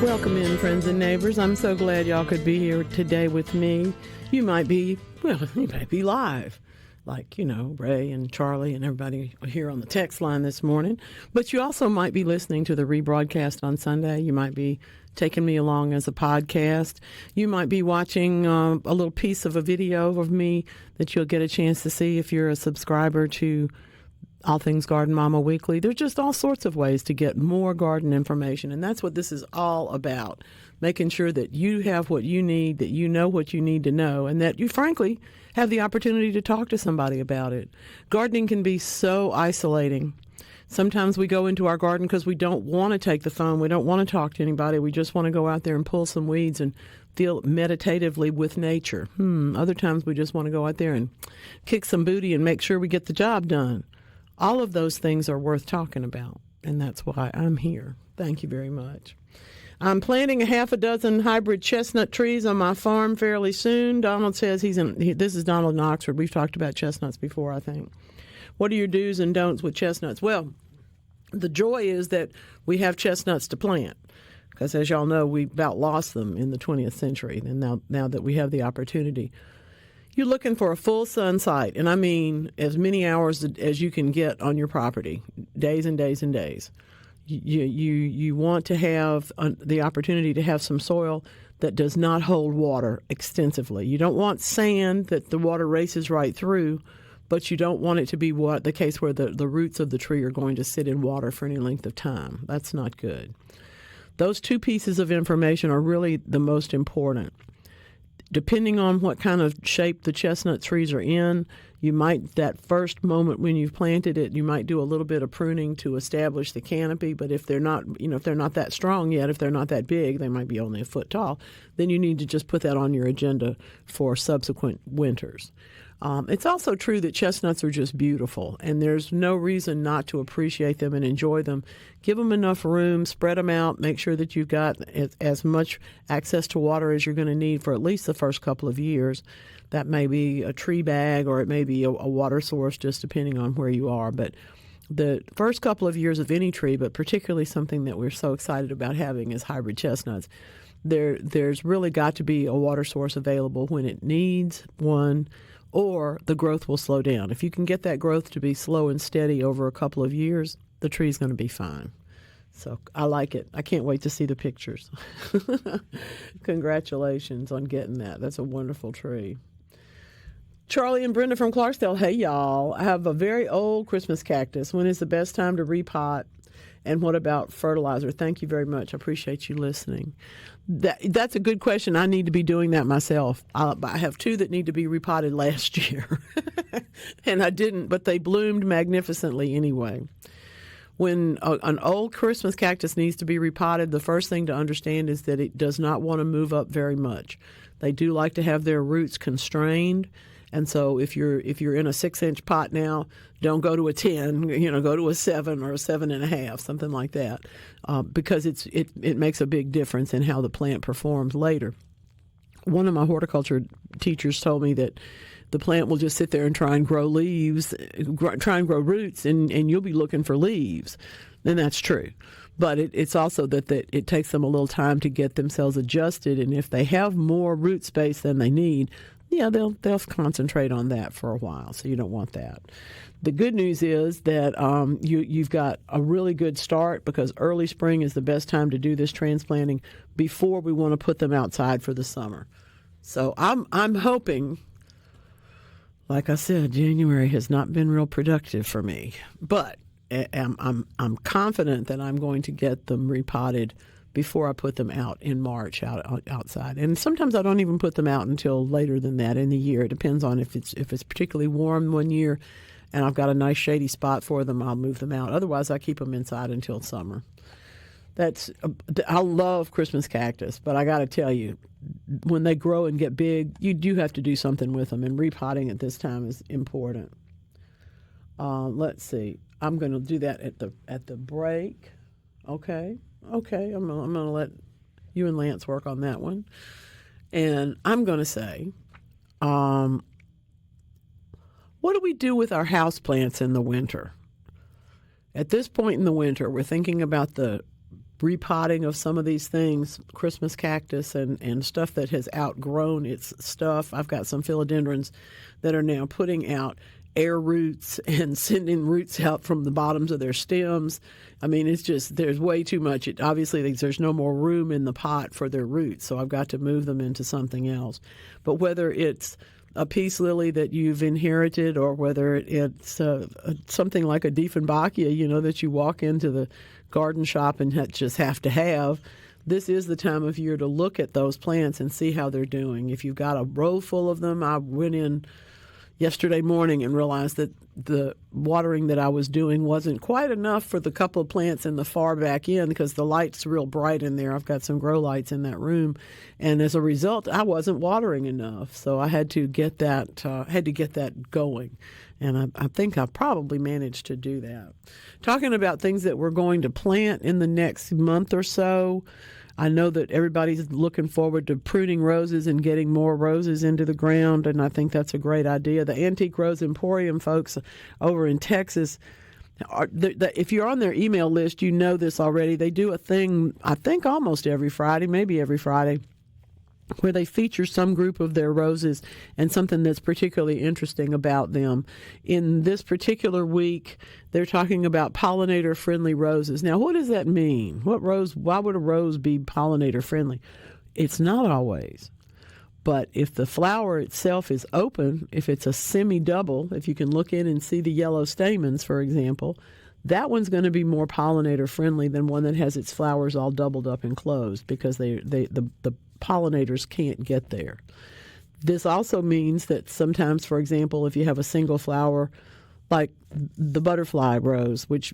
Welcome in, friends and neighbors. I'm so glad y'all could be here today with me. You might be live, like, Ray and Charlie and everybody here on the text line this morning. But you also might be listening to the rebroadcast on Sunday. You might be taking me along as a podcast. You might be watching a little piece of a video of me that you'll get a chance to see if you're a subscriber to All Things Garden Mama Weekly. There's just all sorts of ways to get more garden information, and that's what this is all about, making sure that you have what you need, that you know what you need to know, and that you, frankly, have the opportunity to talk to somebody about it. Gardening can be so isolating. Sometimes we go into our garden because we don't want to take the phone. We don't want to talk to anybody. We just want to go out there and pull some weeds and feel meditatively with nature. Other times we just want to go out there and kick some booty and make sure we get the job done. All of those things are worth talking about, and that's why I'm here. Thank you very much. I'm planting a half a dozen hybrid chestnut trees on my farm fairly soon. Donald says this is Donald in Oxford. We've talked about chestnuts before, I think. What are your do's and don'ts with chestnuts? Well, the joy is that we have chestnuts to plant, because as y'all know, we about lost them in the 20th century, and now that we have the opportunity. You're looking for a full sun site, and I mean as many hours as you can get on your property, days and days and days. You want to have the opportunity to have some soil that does not hold water extensively. You don't want sand that the water races right through, but you don't want it to be the case where the roots of the tree are going to sit in water for any length of time. That's not good. Those two pieces of information are really the most important. Depending on what kind of shape the chestnut trees are in, you might, that first moment when you've planted it, you might do a little bit of pruning to establish the canopy. But if they're not, if they're not that strong yet, if they're not that big, they might be only a foot tall, then you need to just put that on your agenda for subsequent winters. It's also true that chestnuts are just beautiful, and there's no reason not to appreciate them and enjoy them. Give them enough room, spread them out, make sure that you've got as much access to water as you're going to need for at least the first couple of years. That may be a tree bag, or it may be a water source, just depending on where you are. But the first couple of years of any tree, but particularly something that we're so excited about having is hybrid chestnuts, there's really got to be a water source available when it needs one, or the growth will slow down. If you can get that growth to be slow and steady over a couple of years, the tree's going to be fine. So I like it. I can't wait to see the pictures. Congratulations on getting that. That's a wonderful tree. Charlie and Brenda from Clarksdale. Hey, y'all. I have a very old Christmas cactus. When is the best time to repot? And what about fertilizer? Thank you very much. I appreciate you listening. That's a good question. I need to be doing that myself. I have two that need to be repotted last year. And I didn't, but they bloomed magnificently anyway. when an old Christmas cactus needs to be repotted, the first thing to understand is that it does not want to move up very much. They do like to have their roots constrained, and so if you're in a 6-inch pot now, don't go to a 10. Go to a 7 or a 7.5, something like that, because it makes a big difference in how the plant performs later. One of my horticulture teachers told me that the plant will just sit there and try and grow leaves, try and grow roots, and you'll be looking for leaves. And that's true. But it's also that it takes them a little time to get themselves adjusted, and if they have more root space than they need, they'll concentrate on that for a while, so you don't want that. The good news is that you've got a really good start, because early spring is the best time to do this transplanting before we want to put them outside for the summer. So I'm hoping, like I said, January has not been real productive for me, but I'm confident that I'm going to get them repotted before I put them out in March outside. And sometimes I don't even put them out until later than that in the year. It depends on if it's particularly warm one year and I've got a nice shady spot for them, I'll move them out. Otherwise, I keep them inside until summer. I love Christmas cactus, but I got to tell you, when they grow and get big, you do have to do something with them, and repotting at this time is important. Let's see. I'm going to do that at the break. Okay. I'm going to let you and Lance work on that one. And I'm going to say, what do we do with our houseplants in the winter? At this point in the winter, we're thinking about the repotting of some of these things, Christmas cactus and stuff that has outgrown its stuff. I've got some philodendrons that are now putting out air roots and sending roots out from the bottoms of their stems. I mean, it's just, there's way too much. Obviously, there's no more room in the pot for their roots, so I've got to move them into something else. But whether it's a peace lily that you've inherited, or whether it's something like a Dieffenbachia, that you walk into the garden shop and just have to have, this is the time of year to look at those plants and see how they're doing. If you've got a row full of them, I went in yesterday morning and realized that the watering that I was doing wasn't quite enough for the couple of plants in the far back end, because the light's real bright in there. I've got some grow lights in that room, and as a result, I wasn't watering enough. So I had to get that going, and I think I probably managed to do that. Talking about things that we're going to plant in the next month or so, I know that everybody's looking forward to pruning roses and getting more roses into the ground, and I think that's a great idea. The Antique Rose Emporium folks over in Texas, if you're on their email list, you know this already. They do a thing, I think almost every Friday, maybe every Friday, where they feature some group of their roses and something that's particularly interesting about them. In this particular week, they're talking about pollinator-friendly roses. Now, what does that mean? Why would a rose be pollinator-friendly? It's not always. But if the flower itself is open, if it's a semi-double, if you can look in and see the yellow stamens, for example, that one's going to be more pollinator-friendly than one that has its flowers all doubled up and closed, because the pollinators can't get there. This also means that sometimes, for example, if you have a single flower, like the butterfly rose, which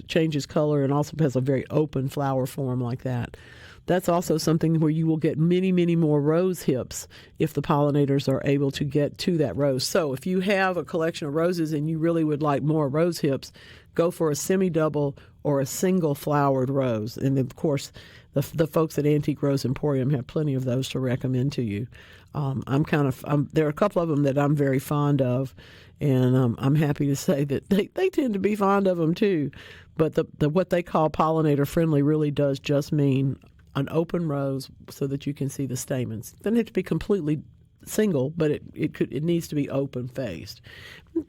changes color and also has a very open flower form like that, that's also something where you will get many, many more rose hips if the pollinators are able to get to that rose. So if you have a collection of roses and you really would like more rose hips, go for a semi-double or a single flowered rose. And of course, the folks at Antique Rose Emporium have plenty of those to recommend to you. There are a couple of them that I'm very fond of, and I'm happy to say that they tend to be fond of them too. But the what they call pollinator friendly really does just mean an open rose so that you can see the stamens. It doesn't have to be completely single, but it needs to be open faced.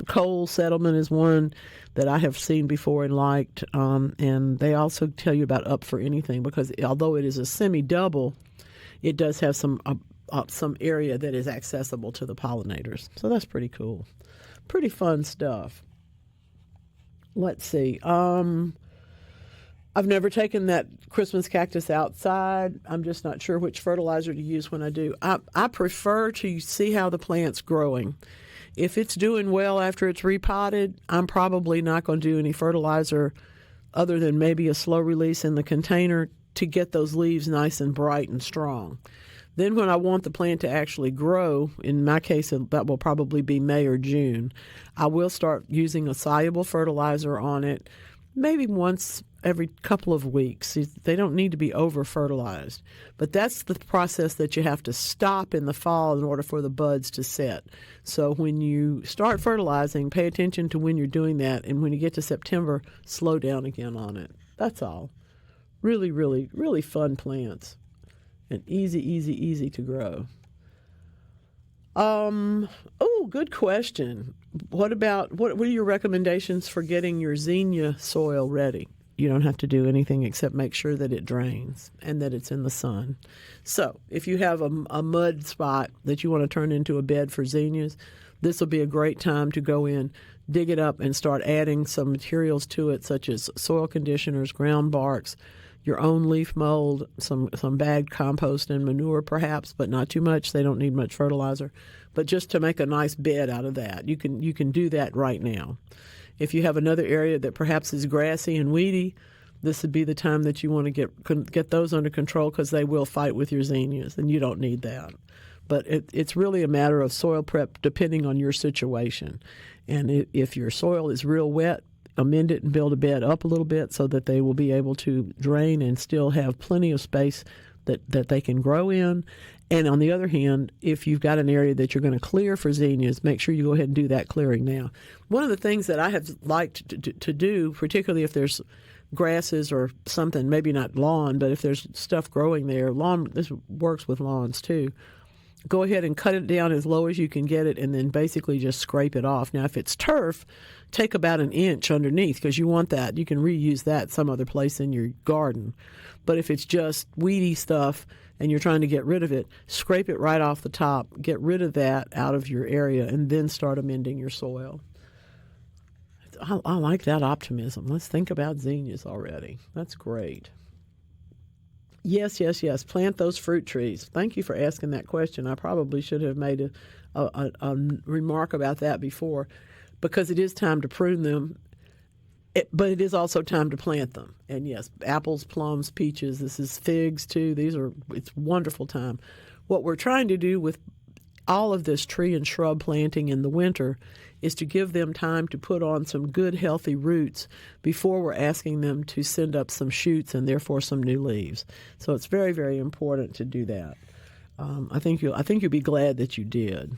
Coal Settlement is one that I have seen before and liked, and they also tell you about Up for Anything, because although it is a semi-double, it does have some area that is accessible to the pollinators. So that's pretty cool. Pretty fun stuff. Let's see. I've never taken that Christmas cactus outside. I'm just not sure which fertilizer to use when I do. I prefer to see how the plant's growing. If it's doing well after it's repotted, I'm probably not going to do any fertilizer other than maybe a slow release in the container, to get those leaves nice and bright and strong. Then when I want the plant to actually grow, in my case that will probably be May or June, I will start using a soluble fertilizer on it, maybe once every couple of weeks. They don't need to be over-fertilized. But that's the process that you have to stop in the fall in order for the buds to set. So when you start fertilizing, pay attention to when you're doing that, and when you get to September, slow down again on it. That's all. Really, really, really fun plants, and easy to grow. Good question. What are your recommendations for getting your zinnia soil ready? You don't have to do anything except make sure that it drains and that it's in the sun. So if you have a mud spot that you want to turn into a bed for zinnias, this will be a great time to go in, dig it up, and start adding some materials to it, such as soil conditioners, ground barks, your own leaf mold, some bagged compost and manure perhaps, but not too much. They don't need much fertilizer. But just to make a nice bed out of that. You can do that right now. If you have another area that perhaps is grassy and weedy, this would be the time that you want to get those under control, because they will fight with your zinnias, and you don't need that. But it's really a matter of soil prep depending on your situation. And if your soil is real wet, amend it and build a bed up a little bit so that they will be able to drain and still have plenty of space that they can grow in. And on the other hand, if you've got an area that you're going to clear for zinnias, make sure you go ahead and do that clearing now. One of the things that I have liked to do, particularly if there's grasses or something, maybe not lawn, but if there's stuff growing there, this works with lawns too, go ahead and cut it down as low as you can get it, and then basically just scrape it off. Now, if it's turf, take about an inch underneath, because you want that. You can reuse that some other place in your garden. But if it's just weedy stuff and you're trying to get rid of it, scrape it right off the top, get rid of that out of your area, and then start amending your soil. I like that optimism. Let's think about zinnias already. That's great. Yes. Plant those fruit trees. Thank you for asking that question. I probably should have made a remark about that before, because it is time to prune them, but it is also time to plant them. And yes, apples, plums, peaches. This is figs too. It's wonderful time. What we're trying to do with all of this tree and shrub planting in the winter is to give them time to put on some good, healthy roots before we're asking them to send up some shoots and therefore some new leaves. So it's very, very important to do that. I think you'll be glad that you did.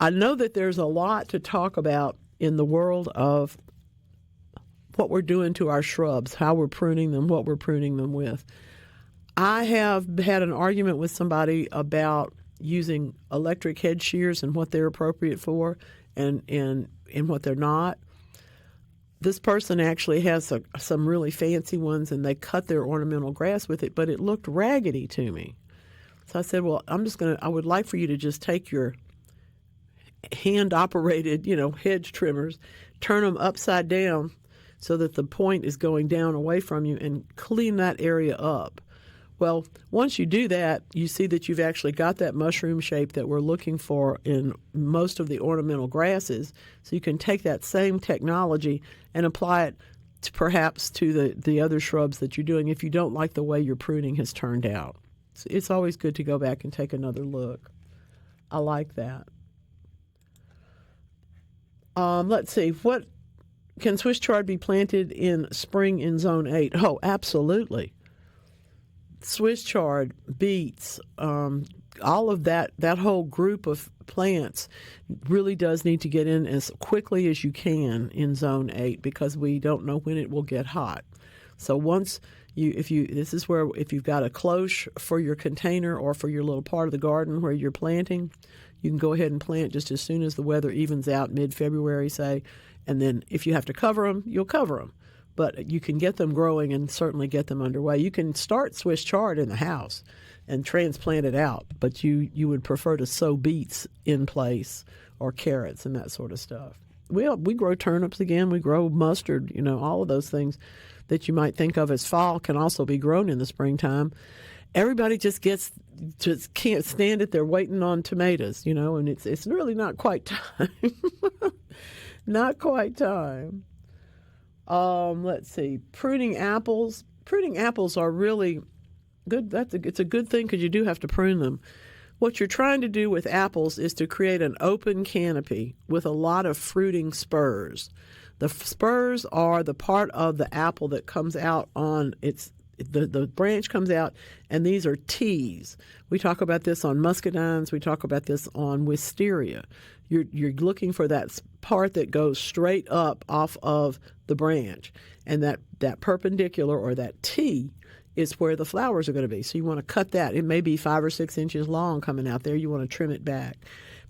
I know that there's a lot to talk about in the world of what we're doing to our shrubs, how we're pruning them, what we're pruning them with. I have had an argument with somebody about using electric head shears and what they're appropriate for and what they're not. This person actually has some really fancy ones, and they cut their ornamental grass with it, but it looked raggedy to me. So I said, well, I would like for you to just take your hand-operated, hedge trimmers, turn them upside down so that the point is going down away from you, and clean that area up. Well, once you do that, you see that you've actually got that mushroom shape that we're looking for in most of the ornamental grasses. So you can take that same technology and apply it perhaps to the other shrubs that you're doing if you don't like the way your pruning has turned out. So it's always good to go back and take another look. I like that. Let's see. What can Swiss chard be planted in spring in Zone 8? Oh, absolutely. Swiss chard, beets, all of that whole group of plants really does need to get in as quickly as you can in Zone 8, because we don't know when it will get hot. So if you've got a cloche for your container or for your little part of the garden where you're planting, you can go ahead and plant just as soon as the weather evens out, mid-February, say, and then if you have to cover them, you'll cover them. But you can get them growing and certainly get them underway. You can start Swiss chard in the house and transplant it out, but you would prefer to sow beets in place or carrots and that sort of stuff. We grow turnips again. We grow mustard. All of those things that you might think of as fall can also be grown in the springtime. Everybody just can't stand it. They're waiting on tomatoes, and it's really not quite time. Not quite time. Let's see. Pruning apples. Pruning apples are really good. It's a good thing because you do have to prune them. What you're trying to do with apples is to create an open canopy with a lot of fruiting spurs. The spurs are the part of the apple that comes out on the branch comes out, and these are teas. We talk about this on muscadines. We talk about this on wisteria. You're looking for that part that goes straight up off of the branch, and that perpendicular or that T is where the flowers are going to be. So you want to cut that. It may be 5 or 6 inches long coming out there. You want to trim it back.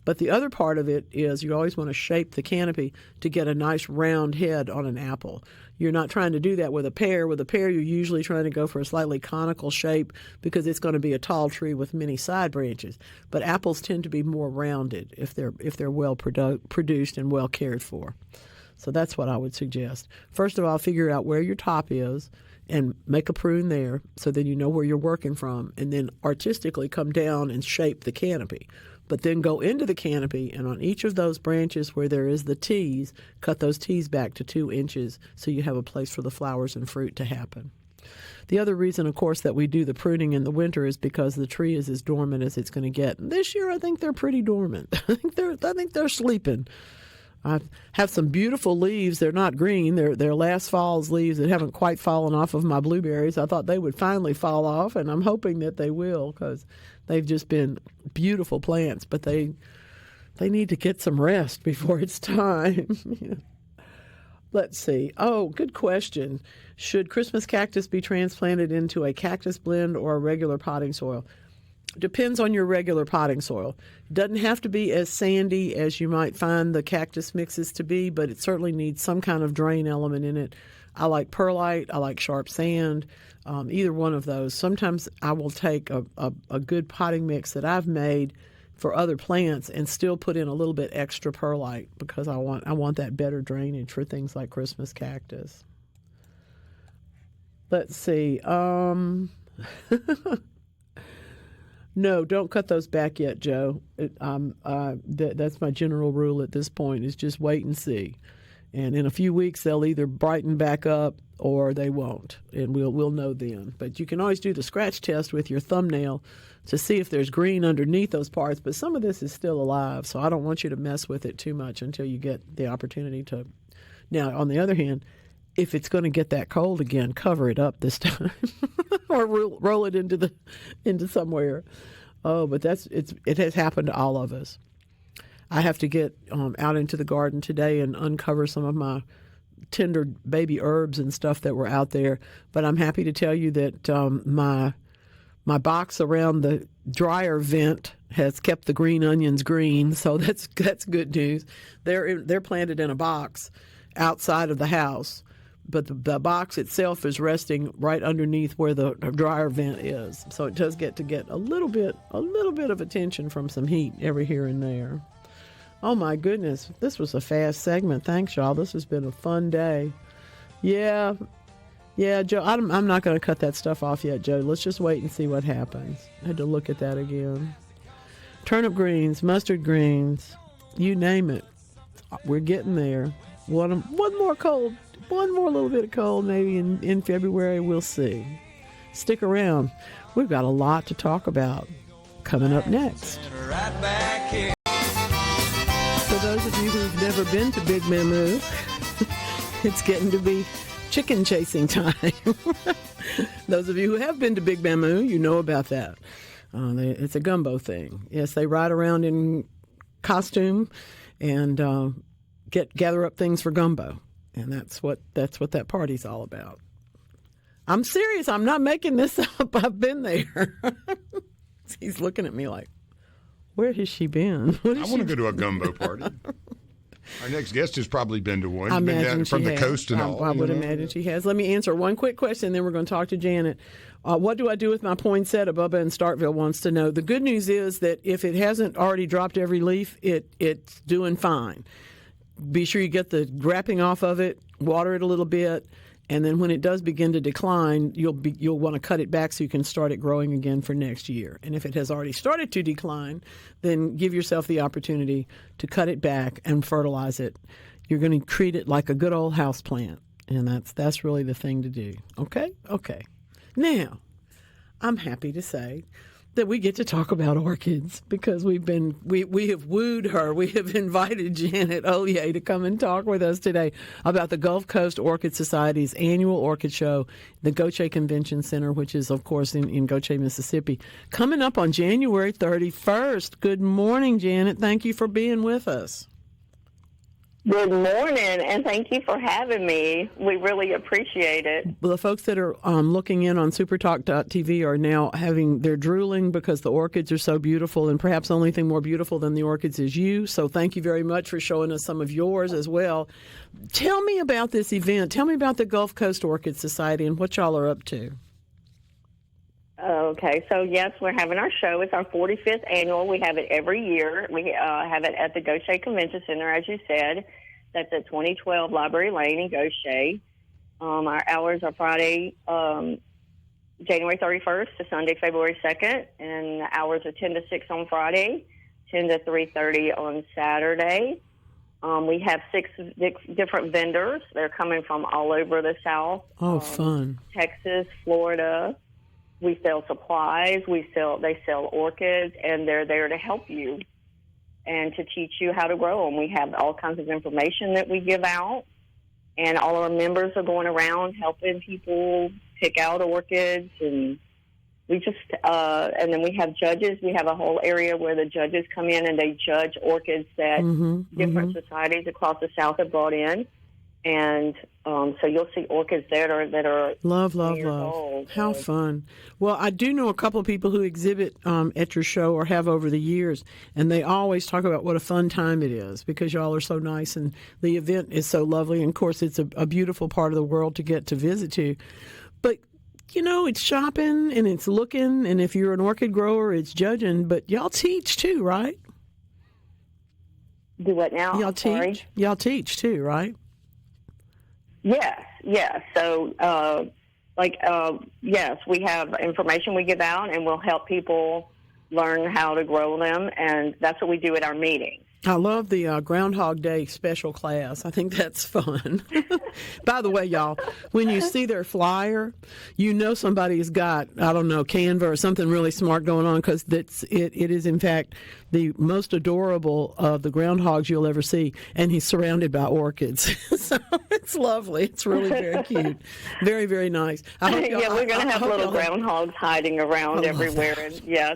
But the other part of it is you always want to shape the canopy to get a nice round head on an apple. You're not trying to do that with a pear. With a pear, you're usually trying to go for a slightly conical shape because it's going to be a tall tree with many side branches. But apples tend to be more rounded if they're well produced and well cared for. So that's what I would suggest. First of all, figure out where your top is and make a prune there so then you know where you're working from, and then artistically come down and shape the canopy. But then go into the canopy, and on each of those branches where there is the T's, cut those T's back to 2 inches so you have a place for the flowers and fruit to happen. The other reason, of course, that we do the pruning in the winter is because the tree is as dormant as it's going to get. And this year, I think they're pretty dormant. I think they're sleeping. I have some beautiful leaves. They're not green. They're last fall's leaves that haven't quite fallen off of my blueberries. I thought they would finally fall off, and I'm hoping that they will because they've just been beautiful plants. But they need to get some rest before it's time. Let's see. Oh, good question. Should Christmas cactus be transplanted into a cactus blend or a regular potting soil? Depends on your regular potting soil. It doesn't have to be as sandy as you might find the cactus mixes to be, but it certainly needs some kind of drain element in it. I like perlite. I like sharp sand. Either one of those. Sometimes I will take a good potting mix that I've made for other plants and still put in a little bit extra perlite because I want that better drainage for things like Christmas cactus. Let's see. No, don't cut those back yet, Joe. That's my general rule at this point, is just wait and see. And in a few weeks, they'll either brighten back up or they won't, and we'll know then. But you can always do the scratch test with your thumbnail to see if there's green underneath those parts. But some of this is still alive, so I don't want you to mess with it too much until you get the opportunity to. Now, on the other hand, if it's going to get that cold again, cover it up this time, or roll it into somewhere. Oh, but it has happened to all of us. I have to get out into the garden today and uncover some of my tender baby herbs and stuff that were out there. But I'm happy to tell you that my box around the dryer vent has kept the green onions green, so that's good news. They're planted in a box outside of the house. But the box itself is resting right underneath where the dryer vent is. So it does get a little bit of attention from some heat every here and there. Oh my goodness, this was a fast segment. Thanks, y'all. This has been a fun day. Yeah, Joe, I'm not going to cut that stuff off yet, Joe. Let's just wait and see what happens. I had to look at that again. Turnip greens, mustard greens, you name it. We're getting there. One more little bit of cold maybe in February. We'll see. Stick around. We've got a lot to talk about coming up next. For those of you who've never been to Big Mamu, it's getting to be chicken chasing time. Those of you who have been to Big Mamu, you know about that. It's a gumbo thing. Yes, they ride around in costume and gather up things for gumbo. And that's what that party's all about. I'm serious. I'm not making this up. I've been there. He's looking at me like, where has she been? I want to go to a gumbo party. Our next guest has probably been to one. I imagine been down from the coast and all. I would imagine she has. Let me answer one quick question, then we're going to talk to Janet. What do I do with my poinsettia? Bubba in Starkville wants to know. The good news is that if it hasn't already dropped every leaf, it's doing fine. Be sure you get the wrapping off of it, water it a little bit, and then when it does begin to decline, you'll want to cut it back so you can start it growing again for next year. And if it has already started to decline, then give yourself the opportunity to cut it back and fertilize it. You're going to treat it like a good old house plant, And that's really the thing to do. Okay? Okay. Now, I'm happy to say that we get to talk about orchids because we have wooed her. We have invited Janet Olier to come and talk with us today about the Gulf Coast Orchid Society's annual orchid show, the Goche Convention Center, which is, of course, in Goche, Mississippi, coming up on January 31st. Good morning, Janet. Thank you for being with us. Good morning, and thank you for having me. We really appreciate it. Well, the folks that are looking in on SuperTalk.tv are now they're drooling because the orchids are so beautiful, and perhaps the only thing more beautiful than the orchids is you. So thank you very much for showing us some of yours as well. Tell me about this event. Tell me about the Gulf Coast Orchid Society and what y'all are up to. Okay, so yes, we're having our show. It's our 45th annual. We have it every year. We have it at the Goche Convention Center, as you said. That's at 2012 Library Lane in Goche. Our hours are Friday, January 31st to Sunday, February 2nd, and the hours are 10 to 6 on Friday, 10 to 3:30 on Saturday. We have 6 different vendors. They're coming from all over the South. Oh, fun. Texas, Florida. We sell supplies. They sell orchids, and they're there to help you and to teach you how to grow them. We have all kinds of information that we give out, and all of our members are going around helping people pick out orchids. And we just and then we have judges. We have a whole area where the judges come in and they judge orchids that different societies across the South have brought in. And so you'll see orchids there that are love. Old. How fun. Well, I do know a couple of people who exhibit at your show or have over the years, and they always talk about what a fun time it is because y'all are so nice and the event is so lovely. And, of course, it's a beautiful part of the world to get to visit to. But, it's shopping and it's looking, and if you're an orchid grower, it's judging. But y'all teach too, right? Do what now? Y'all teach? Sorry. Y'all teach too, right? Yes. So, yes, we have information we give out, and we'll help people learn how to grow them, and that's what we do at our meetings. I love the Groundhog Day special class. I think that's fun. By the way, y'all, when you see their flyer, somebody's got, Canva or something really smart going on because it is, in fact, the most adorable of the groundhogs you'll ever see, and he's surrounded by orchids. So it's lovely. It's really very cute. Very, very nice. We're going to have little groundhogs hiding around everywhere. And,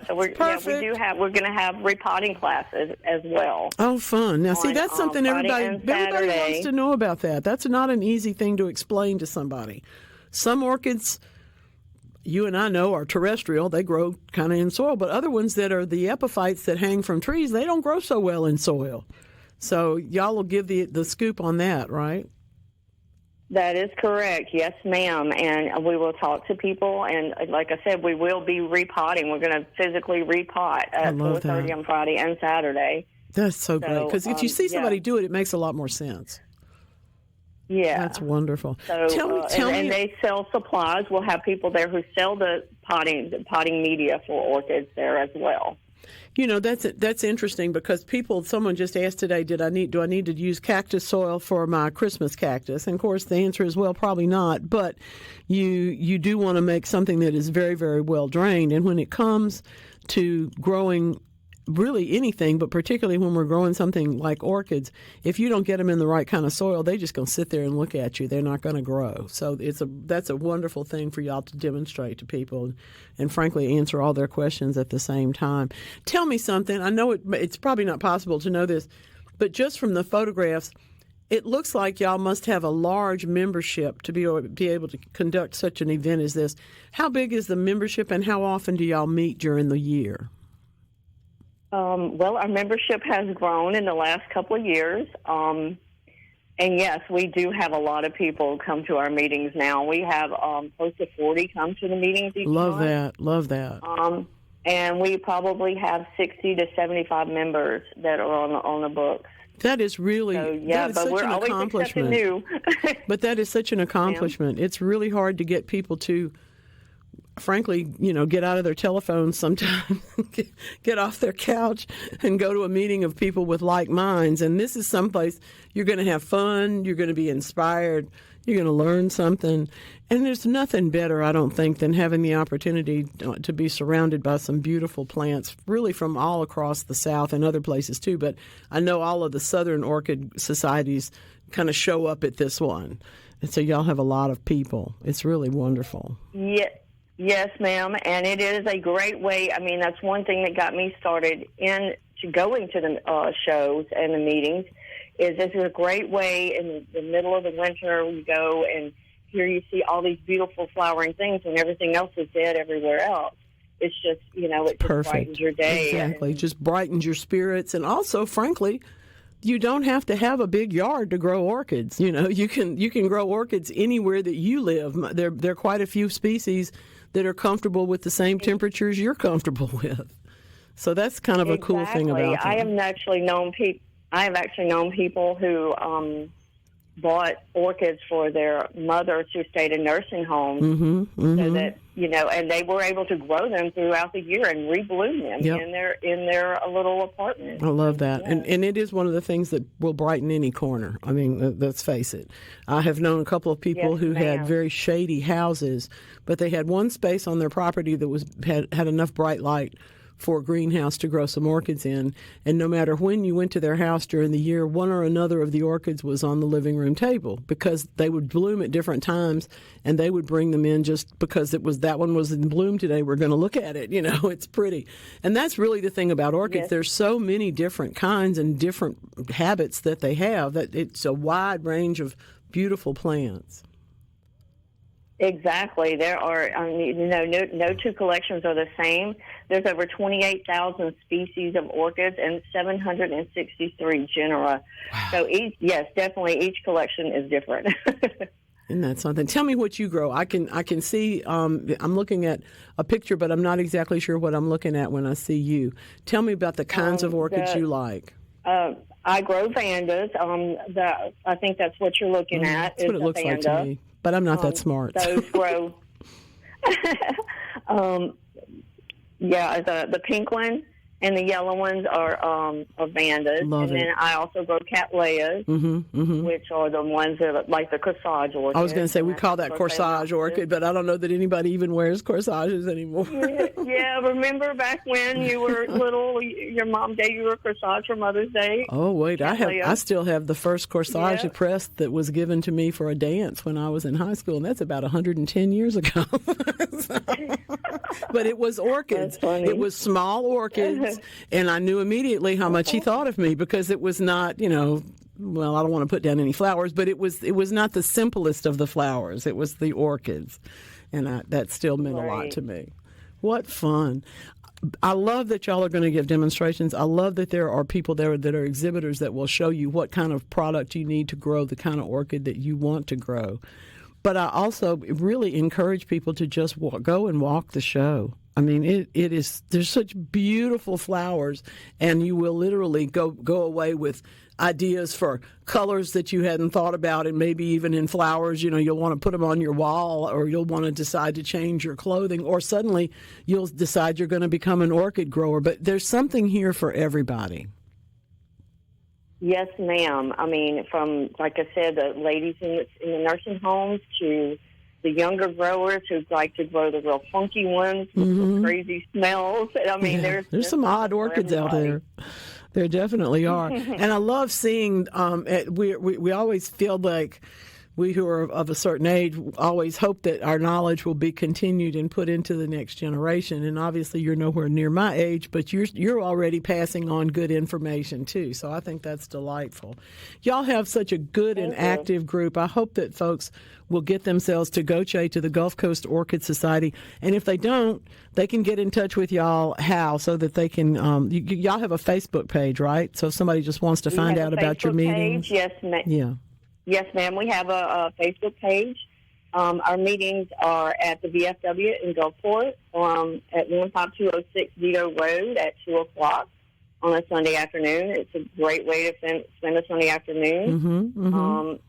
so we're going to have repotting classes as well. Oh, fun. Now, see, that's something everybody wants to know about that. That's not an easy thing to explain to somebody. Some orchids, you and I know, are terrestrial. They grow kind of in soil. But other ones that are the epiphytes that hang from trees, they don't grow so well in soil. So y'all will give the scoop on that, right? That is correct. Yes, ma'am. And we will talk to people. And like I said, we will be repotting. We're going to physically repot at 4:30 on Friday and Saturday. That's so great. Because if you see somebody do it, it makes a lot more sense. Yeah. That's wonderful. So, tell me. And they sell supplies. We'll have people there who sell the potting media for orchids there as well. That's interesting because someone just asked today, do I need to use cactus soil for my Christmas cactus? And of course the answer is, well, probably not, but you do want to make something that is very, very well drained. And when it comes to growing really anything, but particularly when we're growing something like orchids, if you don't get them in the right kind of soil, they're just going to sit there and look at you. They're not going to grow. So that's a wonderful thing for y'all to demonstrate to people and frankly answer all their questions at the same time. Tell me something. I know it's probably not possible to know this, but just from the photographs, it looks like y'all must have a large membership to be able to conduct such an event as this. How big is the membership and how often do y'all meet during the year? Well, our membership has grown in the last couple of years. And yes, we do have a lot of people come to our meetings now. We have close to 40 come to the meetings each month. Love that. And we probably have 60 to 75 members that are on the books. That is really but we're always accepting new. But that is such an accomplishment. It's really hard to get people to, frankly, get out of their telephones sometimes, get off their couch and go to a meeting of people with like minds. And this is someplace you're going to have fun, you're going to be inspired, You're going to learn something. And there's nothing better, I don't think, than having the opportunity to be surrounded by some beautiful plants, really from all across the South and other places too. But I know all of the Southern Orchid Societies kind of show up at this one. And so y'all have a lot of people. It's really wonderful. Yes, ma'am. And it is a great way. I mean, that's one thing that got me started into going to the shows and the meetings. This is a great way in the middle of the winter. You go and here you see all these beautiful flowering things when everything else is dead everywhere else. It's just, it just Perfect. brightens your day. Exactly. Just brightens your spirits. And also, frankly, you don't have to have a big yard to grow orchids. You can grow orchids anywhere that you live. There are quite a few species that are comfortable with the same temperatures you're comfortable with. So that's kind of a cool thing about them. I have actually known people who bought orchids for their mothers who stayed in nursing homes, so that and they were able to grow them throughout the year and rebloom them in their little apartment. I love that, and it is one of the things that will brighten any corner. I mean, let's face it. I have known a couple of people who had very shady houses, but they had one space on their property that had enough bright light for a greenhouse to grow some orchids in. And no matter when you went to their house during the year, one or another of the orchids was on the living room table because they would bloom at different times, and they would bring them in just because that one was in bloom today. We're going to look at it. It's pretty. And that's really the thing about orchids. Yes. There's so many different kinds and different habits that they have that it's a wide range of beautiful plants. Exactly. There are, no two collections are the same. There's over 28,000 species of orchids and 763 genera. Wow. So definitely each collection is different. Isn't that something? Tell me what you grow. I can see. I'm looking at a picture, but I'm not exactly sure what I'm looking at when I see you. Tell me about the kinds of orchids you like. I grow vandas. I think that's what you're looking at. That's what it looks like to me. But I'm not that smart. Those grow. The pink one and the yellow ones are vandas. And then I also grow cattleyas, which are the ones that are like the corsage orchid. I was going to say we call that corsage orchid, but I don't know that anybody even wears corsages anymore. Remember back when you were little, your mom gave you a corsage for Mother's Day? Oh, wait, I still have the first corsage press that was given to me for a dance when I was in high school, and that's about 110 years ago. But it was orchids. It was small orchids, and I knew immediately how much he thought of me because it was not, well, I don't want to put down any flowers, but it was not the simplest of the flowers. It was the orchids, and that still meant a lot to me. What fun. I love that y'all are going to give demonstrations. I love that there are people there that are exhibitors that will show you what kind of product you need to grow the kind of orchid that you want to grow. But I also really encourage people to just go and walk the show. I mean, there's such beautiful flowers, and you will literally go away with ideas for colors that you hadn't thought about, and maybe even in flowers, you'll want to put them on your wall, or you'll want to decide to change your clothing, or suddenly you'll decide you're going to become an orchid grower. But there's something here for everybody. Yes, ma'am. I mean, from, like I said, the ladies in the nursing homes to the younger growers who like to grow the real funky ones with the crazy smells. I mean, there's some odd orchids out there. There definitely are. And I love seeing, we always feel like we who are of a certain age always hope that our knowledge will be continued and put into the next generation. And obviously you're nowhere near my age, but you're already passing on good information too. So I think that's delightful. Y'all have such a good and active group. I hope that folks will get themselves to Goche to the Gulf Coast Orchid Society. And if they don't, they can get in touch with y'all so that they can, y'all have a Facebook page, right? So if somebody just wants to find out about your meetings. Yes, ma'am. Yeah. Yes, ma'am. We have a Facebook page. Our meetings are at the VFW in Gulfport at 15206 Vito Road at 2 o'clock on a Sunday afternoon. It's a great way to spend a Sunday afternoon.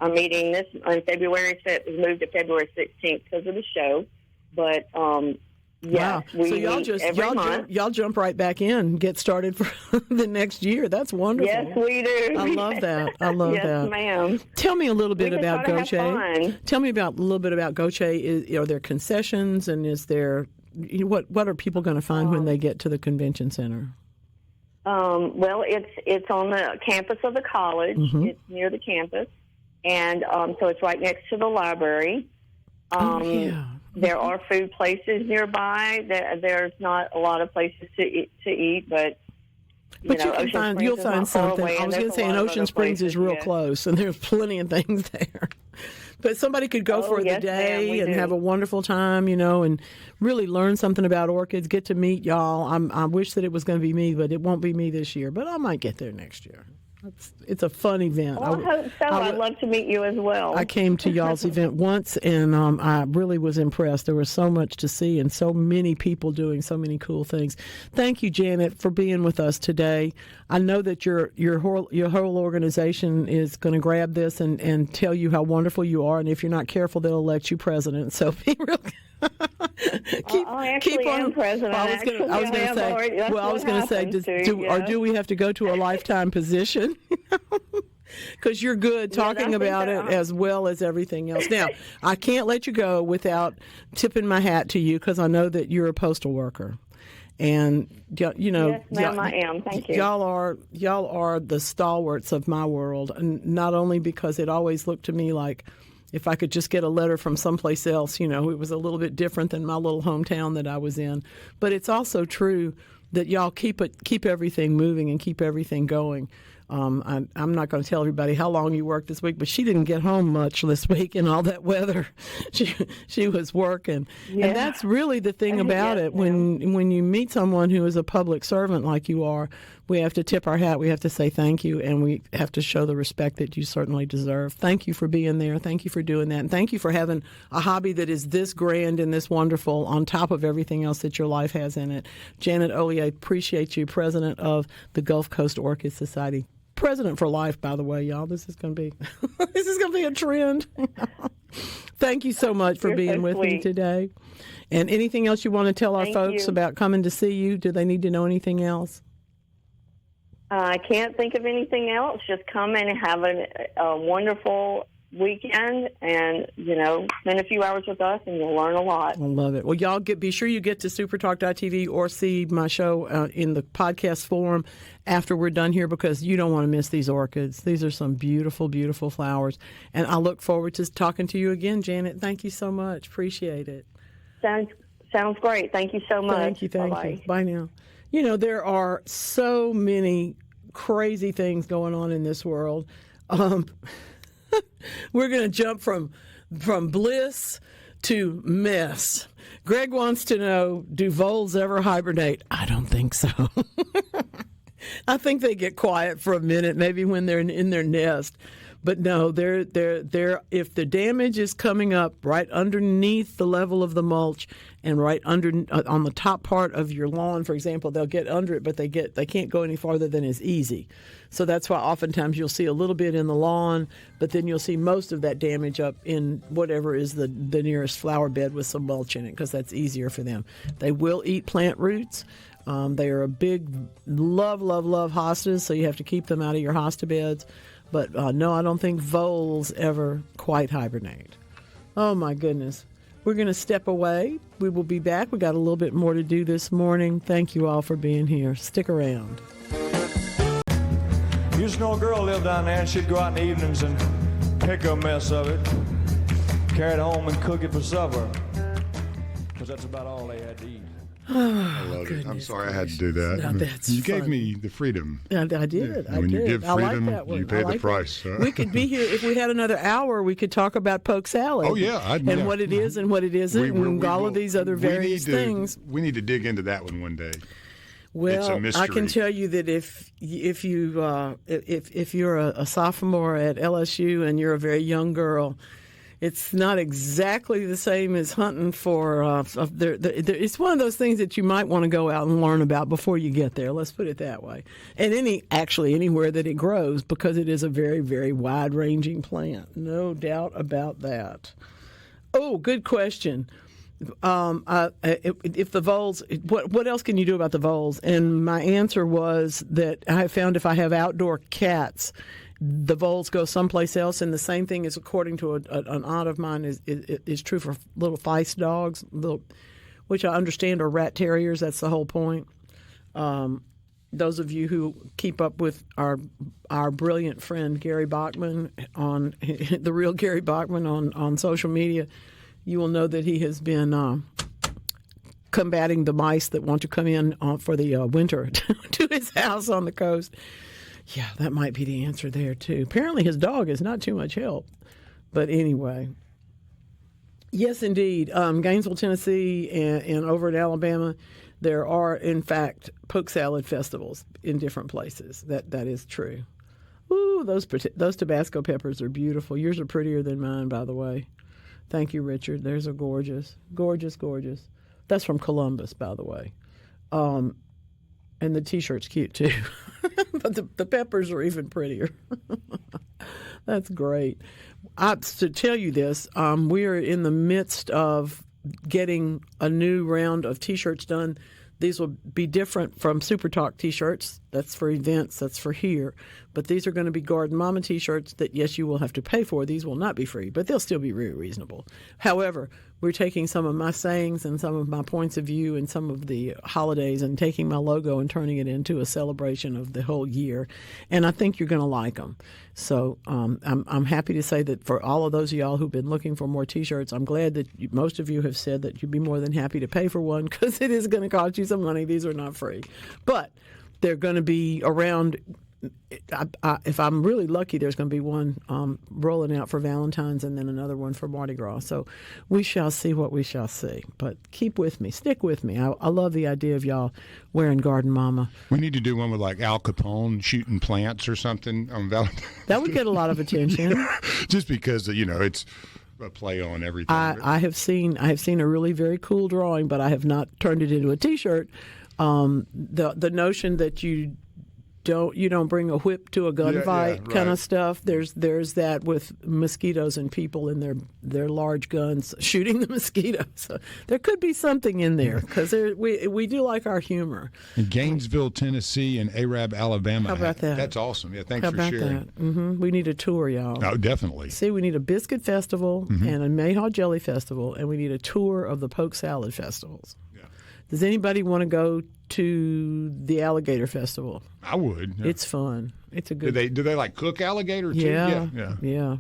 Our meeting this on February 5th was moved to February 16th because of the show. But Yes, wow. So y'all jump right back in, get started for the next year. That's wonderful. Yes, we do. I love that. I love yes, that. Yes, ma'am. Tell me a little bit about Goche. Tell me a little bit about Goche. Are there concessions, and is there what are people going to find when they get to the convention center? Well, it's on the campus of the college. Mm-hmm. It's near the campus, and so it's right next to the library. Yeah. There are food places nearby. There's not a lot of places to eat, but you'll find something. I was going to say, and Ocean Springs is real close, and there's plenty of things there. But somebody could go for the day and have a wonderful time, and really learn something about orchids, get to meet y'all. I wish that it was going to be me, but it won't be me this year. But I might get there next year. It's a fun event. Well, I hope so. I'd love to meet you as well. I came to y'all's event once, and I really was impressed. There was so much to see and so many people doing so many cool things. Thank you, Janet, for being with us today. I know that your whole organization is going to grab this and tell you how wonderful you are, and if you're not careful, they'll elect you president. So be real. keep on president. I was going to say, do we have to go to a lifetime position? Because you're good talking about it as well as everything else. Now, I can't let you go without tipping my hat to you because I know that you're a postal worker. And yes, ma'am, I am. Thank you. Y'all are the stalwarts of my world, and not only because it always looked to me like if I could just get a letter from someplace else, it was a little bit different than my little hometown that I was in. But it's also true that y'all keep everything moving and keep everything going. I'm not going to tell everybody how long you worked this week, but she didn't get home much this week in all that weather. She was working. Yeah. And that's really the thing about it. When you meet someone who is a public servant like you are, we have to tip our hat. We have to say thank you, and we have to show the respect that you certainly deserve. Thank you for being there. Thank you for doing that. And thank you for having a hobby that is this grand and this wonderful on top of everything else that your life has in it. Janet Olier, appreciate you, president of the Gulf Coast Orchid Society. President for life, by the way, y'all. This is going to be a trend. Thank you so much for being with me today. And anything else you want to tell our folks about coming to see you? Do they need to know anything else? I can't think of anything else. Just come and have a wonderful weekend and, spend a few hours with us and you'll learn a lot. I love it. Well, y'all be sure you get to supertalk.tv or see my show in the podcast form after we're done here because you don't want to miss these orchids. These are some beautiful, beautiful flowers. And I look forward to talking to you again, Janet. Thank you so much. Appreciate it. Sounds great. Thank you so much. Thank you. Bye-bye. You. Bye now. There are so many crazy things going on in this world. We're going to jump from bliss to mess. Greg wants to know, do voles ever hibernate? I don't think so. I think they get quiet for a minute, maybe when they're in their nest. But no, they're if the damage is coming up right underneath the level of the mulch and right under on the top part of your lawn, for example, they'll get under it, but they can't go any farther than is easy. So that's why oftentimes you'll see a little bit in the lawn, but then you'll see most of that damage up in whatever is the nearest flower bed with some mulch in it, because that's easier for them. They will eat plant roots. They are a big love hostas, so you have to keep them out of your hosta beds. But no, I don't think voles ever quite hibernate. Oh, my goodness. We're going to step away. We will be back. We got a little bit more to do this morning. Thank you all for being here. Stick around. Used to know a girl lived down there, and she'd go out in the evenings and pick a mess of it, carry it home and cook it for supper, because that's about all they had to eat. I love it. I'm sorry I had to do that. Now that's you funny. Gave me the freedom. I did. Yeah. When you give freedom, you pay the price. We could be here if we had another hour. We could talk about poke salad. Oh yeah, what it is and what it isn't, and all of these other various things. We need to dig into that one day. Well, it's a mystery. I can tell you that if you're a sophomore at LSU and you're a very young girl, it's not exactly the same as hunting for. It's one of those things that you might want to go out and learn about before you get there. Let's put it that way. And anywhere that it grows, because it is a very, very wide-ranging plant. No doubt about that. Oh, good question. If the voles, what else can you do about the voles? And my answer was that I found if I have outdoor cats, the voles go someplace else. And the same thing is, according to an aunt of mine, is true for little feist dogs, which I understand are rat terriers. That's the whole point. Those of you who keep up with our brilliant friend Gary Bachman on the real Gary Bachman on social media, you will know that he has been combating the mice that want to come in for the winter to his house on the coast. Yeah, that might be the answer there, too. Apparently his dog is not too much help. But anyway, yes, indeed. Gainesville, Tennessee, and over in Alabama, there are, in fact, poke salad festivals in different places. That is true. Ooh, those Tabasco peppers are beautiful. Yours are prettier than mine, by the way. Thank you, Richard. Those are gorgeous. Gorgeous, gorgeous. That's from Columbus, by the way. And the T-shirt's cute, too. But the peppers are even prettier. That's great. To tell you this, we are in the midst of getting a new round of T-shirts done. These will be different from SuperTalk T-shirts. That's for events. That's for here. But these are going to be Garden Mama T-shirts that, yes, you will have to pay for. These will not be free, but they'll still be very reasonable. However, we're taking some of my sayings and some of my points of view and some of the holidays and taking my logo and turning it into a celebration of the whole year. And I think you're going to like them. So I'm happy to say that for all of those of y'all who've been looking for more T-shirts, I'm glad that most of you have said that you'd be more than happy to pay for one, because it is going to cost you some money. These are not free. But they're going to be around. If I'm really lucky, there's going to be one rolling out for Valentine's and then another one for Mardi Gras. So we shall see what we shall see. But keep with me. Stick with me. I love the idea of y'all wearing Garden Mama. We need to do one with like Al Capone shooting plants or something on Valentine's. That would get a lot of attention. Just because, it's a play on everything. I have seen a really very cool drawing, but I have not turned it into a T-shirt. The notion that you don't bring a whip to a gunfight kind of stuff. There's that with mosquitoes and people in their large guns shooting the mosquitoes. So there could be something in there, because we do like our humor. In Gainesville, Tennessee, and Arab, Alabama. How about that? That's awesome. Yeah, thanks How for about sharing. that? Mm-hmm. We need a tour, y'all. Oh, definitely. See, we need a biscuit festival and a Mayhaw jelly festival, and we need a tour of the poke salad festivals. Yeah. Does anybody want to go to the alligator festival? I would. Yeah. It's fun. It's a good. Do they like cook alligator too? Yeah.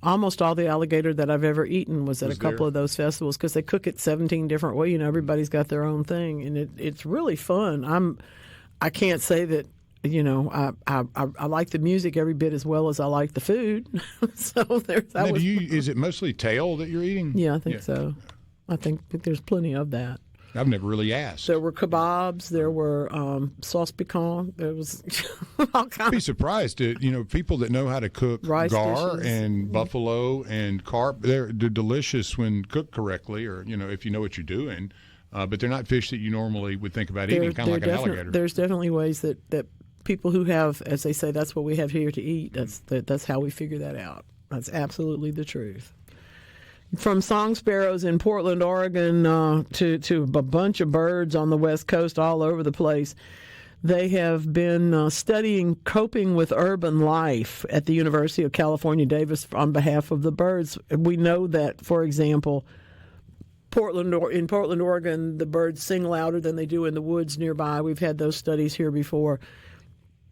Almost all the alligator that I've ever eaten was at a couple of those festivals, because they cook it 17 different ways. Everybody's got their own thing, and it's really fun. I can't say that. I like the music every bit as well as I like the food. So is it mostly tail that you're eating? Yeah, I think so. I think there's plenty of that. I've never really asked. There were kebabs. There were sauce piquant. There was all kinds. I'd be surprised at people that know how to cook rice gar dishes. And buffalo and carp. They're delicious when cooked correctly, or if you know what you're doing. But they're not fish that you normally would think about eating, kind of like an alligator. There's definitely ways that people who have, as they say, that's what we have here to eat. That's how we figure that out. That's absolutely the truth. From song sparrows in Portland, Oregon, to a bunch of birds on the West Coast all over the place, they have been studying coping with urban life at the University of California, Davis on behalf of the birds. We know that, for example, in Portland, Oregon, the birds sing louder than they do in the woods nearby. We've had those studies here before.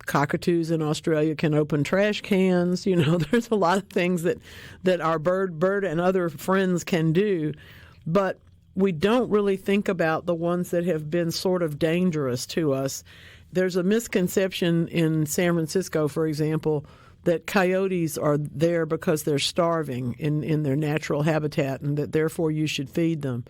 Cockatoos in Australia can open trash cans. There's a lot of things that our bird and other friends can do, but we don't really think about the ones that have been sort of dangerous to us. There's a misconception in San Francisco, for example, that coyotes are there because they're starving in their natural habitat, and that therefore you should feed them.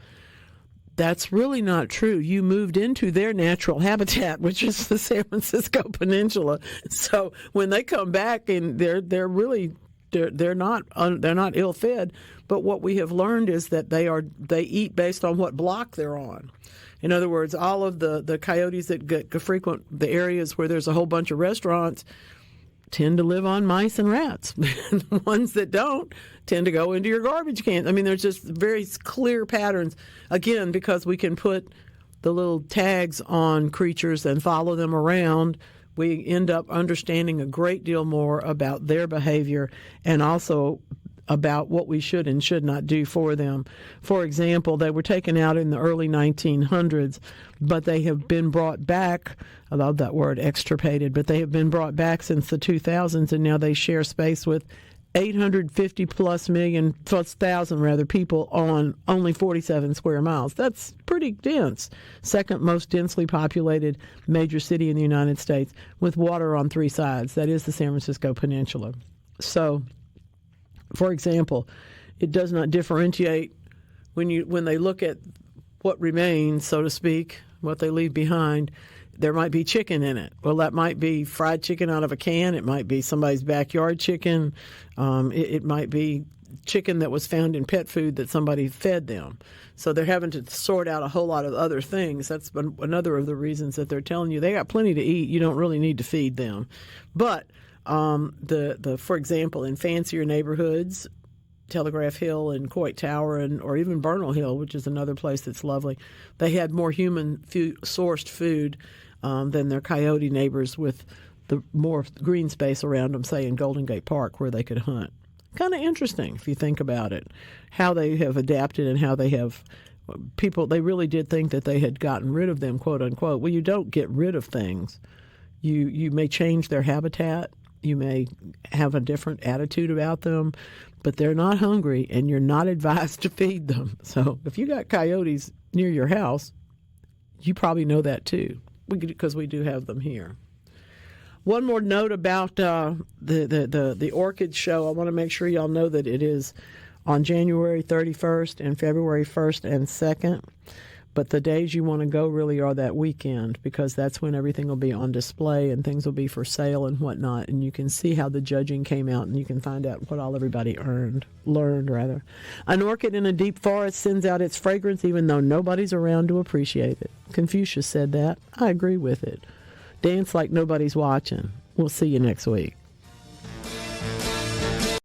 That's really not true. You moved into their natural habitat, which is the San Francisco Peninsula. So when they come back, and they're not ill-fed, but what we have learned is that they eat based on what block they're on. In other words, all of the coyotes that frequent the areas where there's a whole bunch of restaurants tend to live on mice and rats. The ones that don't tend to go into your garbage can. I mean, there's just very clear patterns. Again, because we can put the little tags on creatures and follow them around, we end up understanding a great deal more about their behavior and also about what we should and should not do for them. For example, they were taken out in the early 1900s, but they have been brought back. I love that word, extirpated, but they have been brought back since the 2000s, and now they share space with 850 plus thousand people on only 47 square miles. That's pretty dense. Second most densely populated major city in the United States with water on three sides. That is the San Francisco Peninsula. So, for example, it does not differentiate when they look at what remains, so to speak, what they leave behind. There might be chicken in it. Well, that might be fried chicken out of a can. It might be somebody's backyard chicken. It might be chicken that was found in pet food that somebody fed them. So they're having to sort out a whole lot of other things. That's another of the reasons that they're telling you they got plenty to eat. You don't really need to feed them. But for example, in fancier neighborhoods, Telegraph Hill and Coit Tower or even Bernal Hill, which is another place that's lovely, they had more sourced food than their coyote neighbors with the more green space around them, say in Golden Gate Park, where they could hunt. Kind of interesting if you think about it, how they have adapted and how they have they really did think that they had gotten rid of them, quote unquote. Well, you don't get rid of things. You may change their habitat. You may have a different attitude about them, but they're not hungry, and you're not advised to feed them. So if you got coyotes near your house, you probably know that too, because we do have them here. One more note about the Orchid Show. I want to make sure y'all know that it is on January 31st and February 1st and 2nd. But the days you want to go really are that weekend, because that's when everything will be on display and things will be for sale and whatnot. And you can see how the judging came out, and you can find out what all everybody learned. An orchid in a deep forest sends out its fragrance even though nobody's around to appreciate it. Confucius said that. I agree with it. Dance like nobody's watching. We'll see you next week.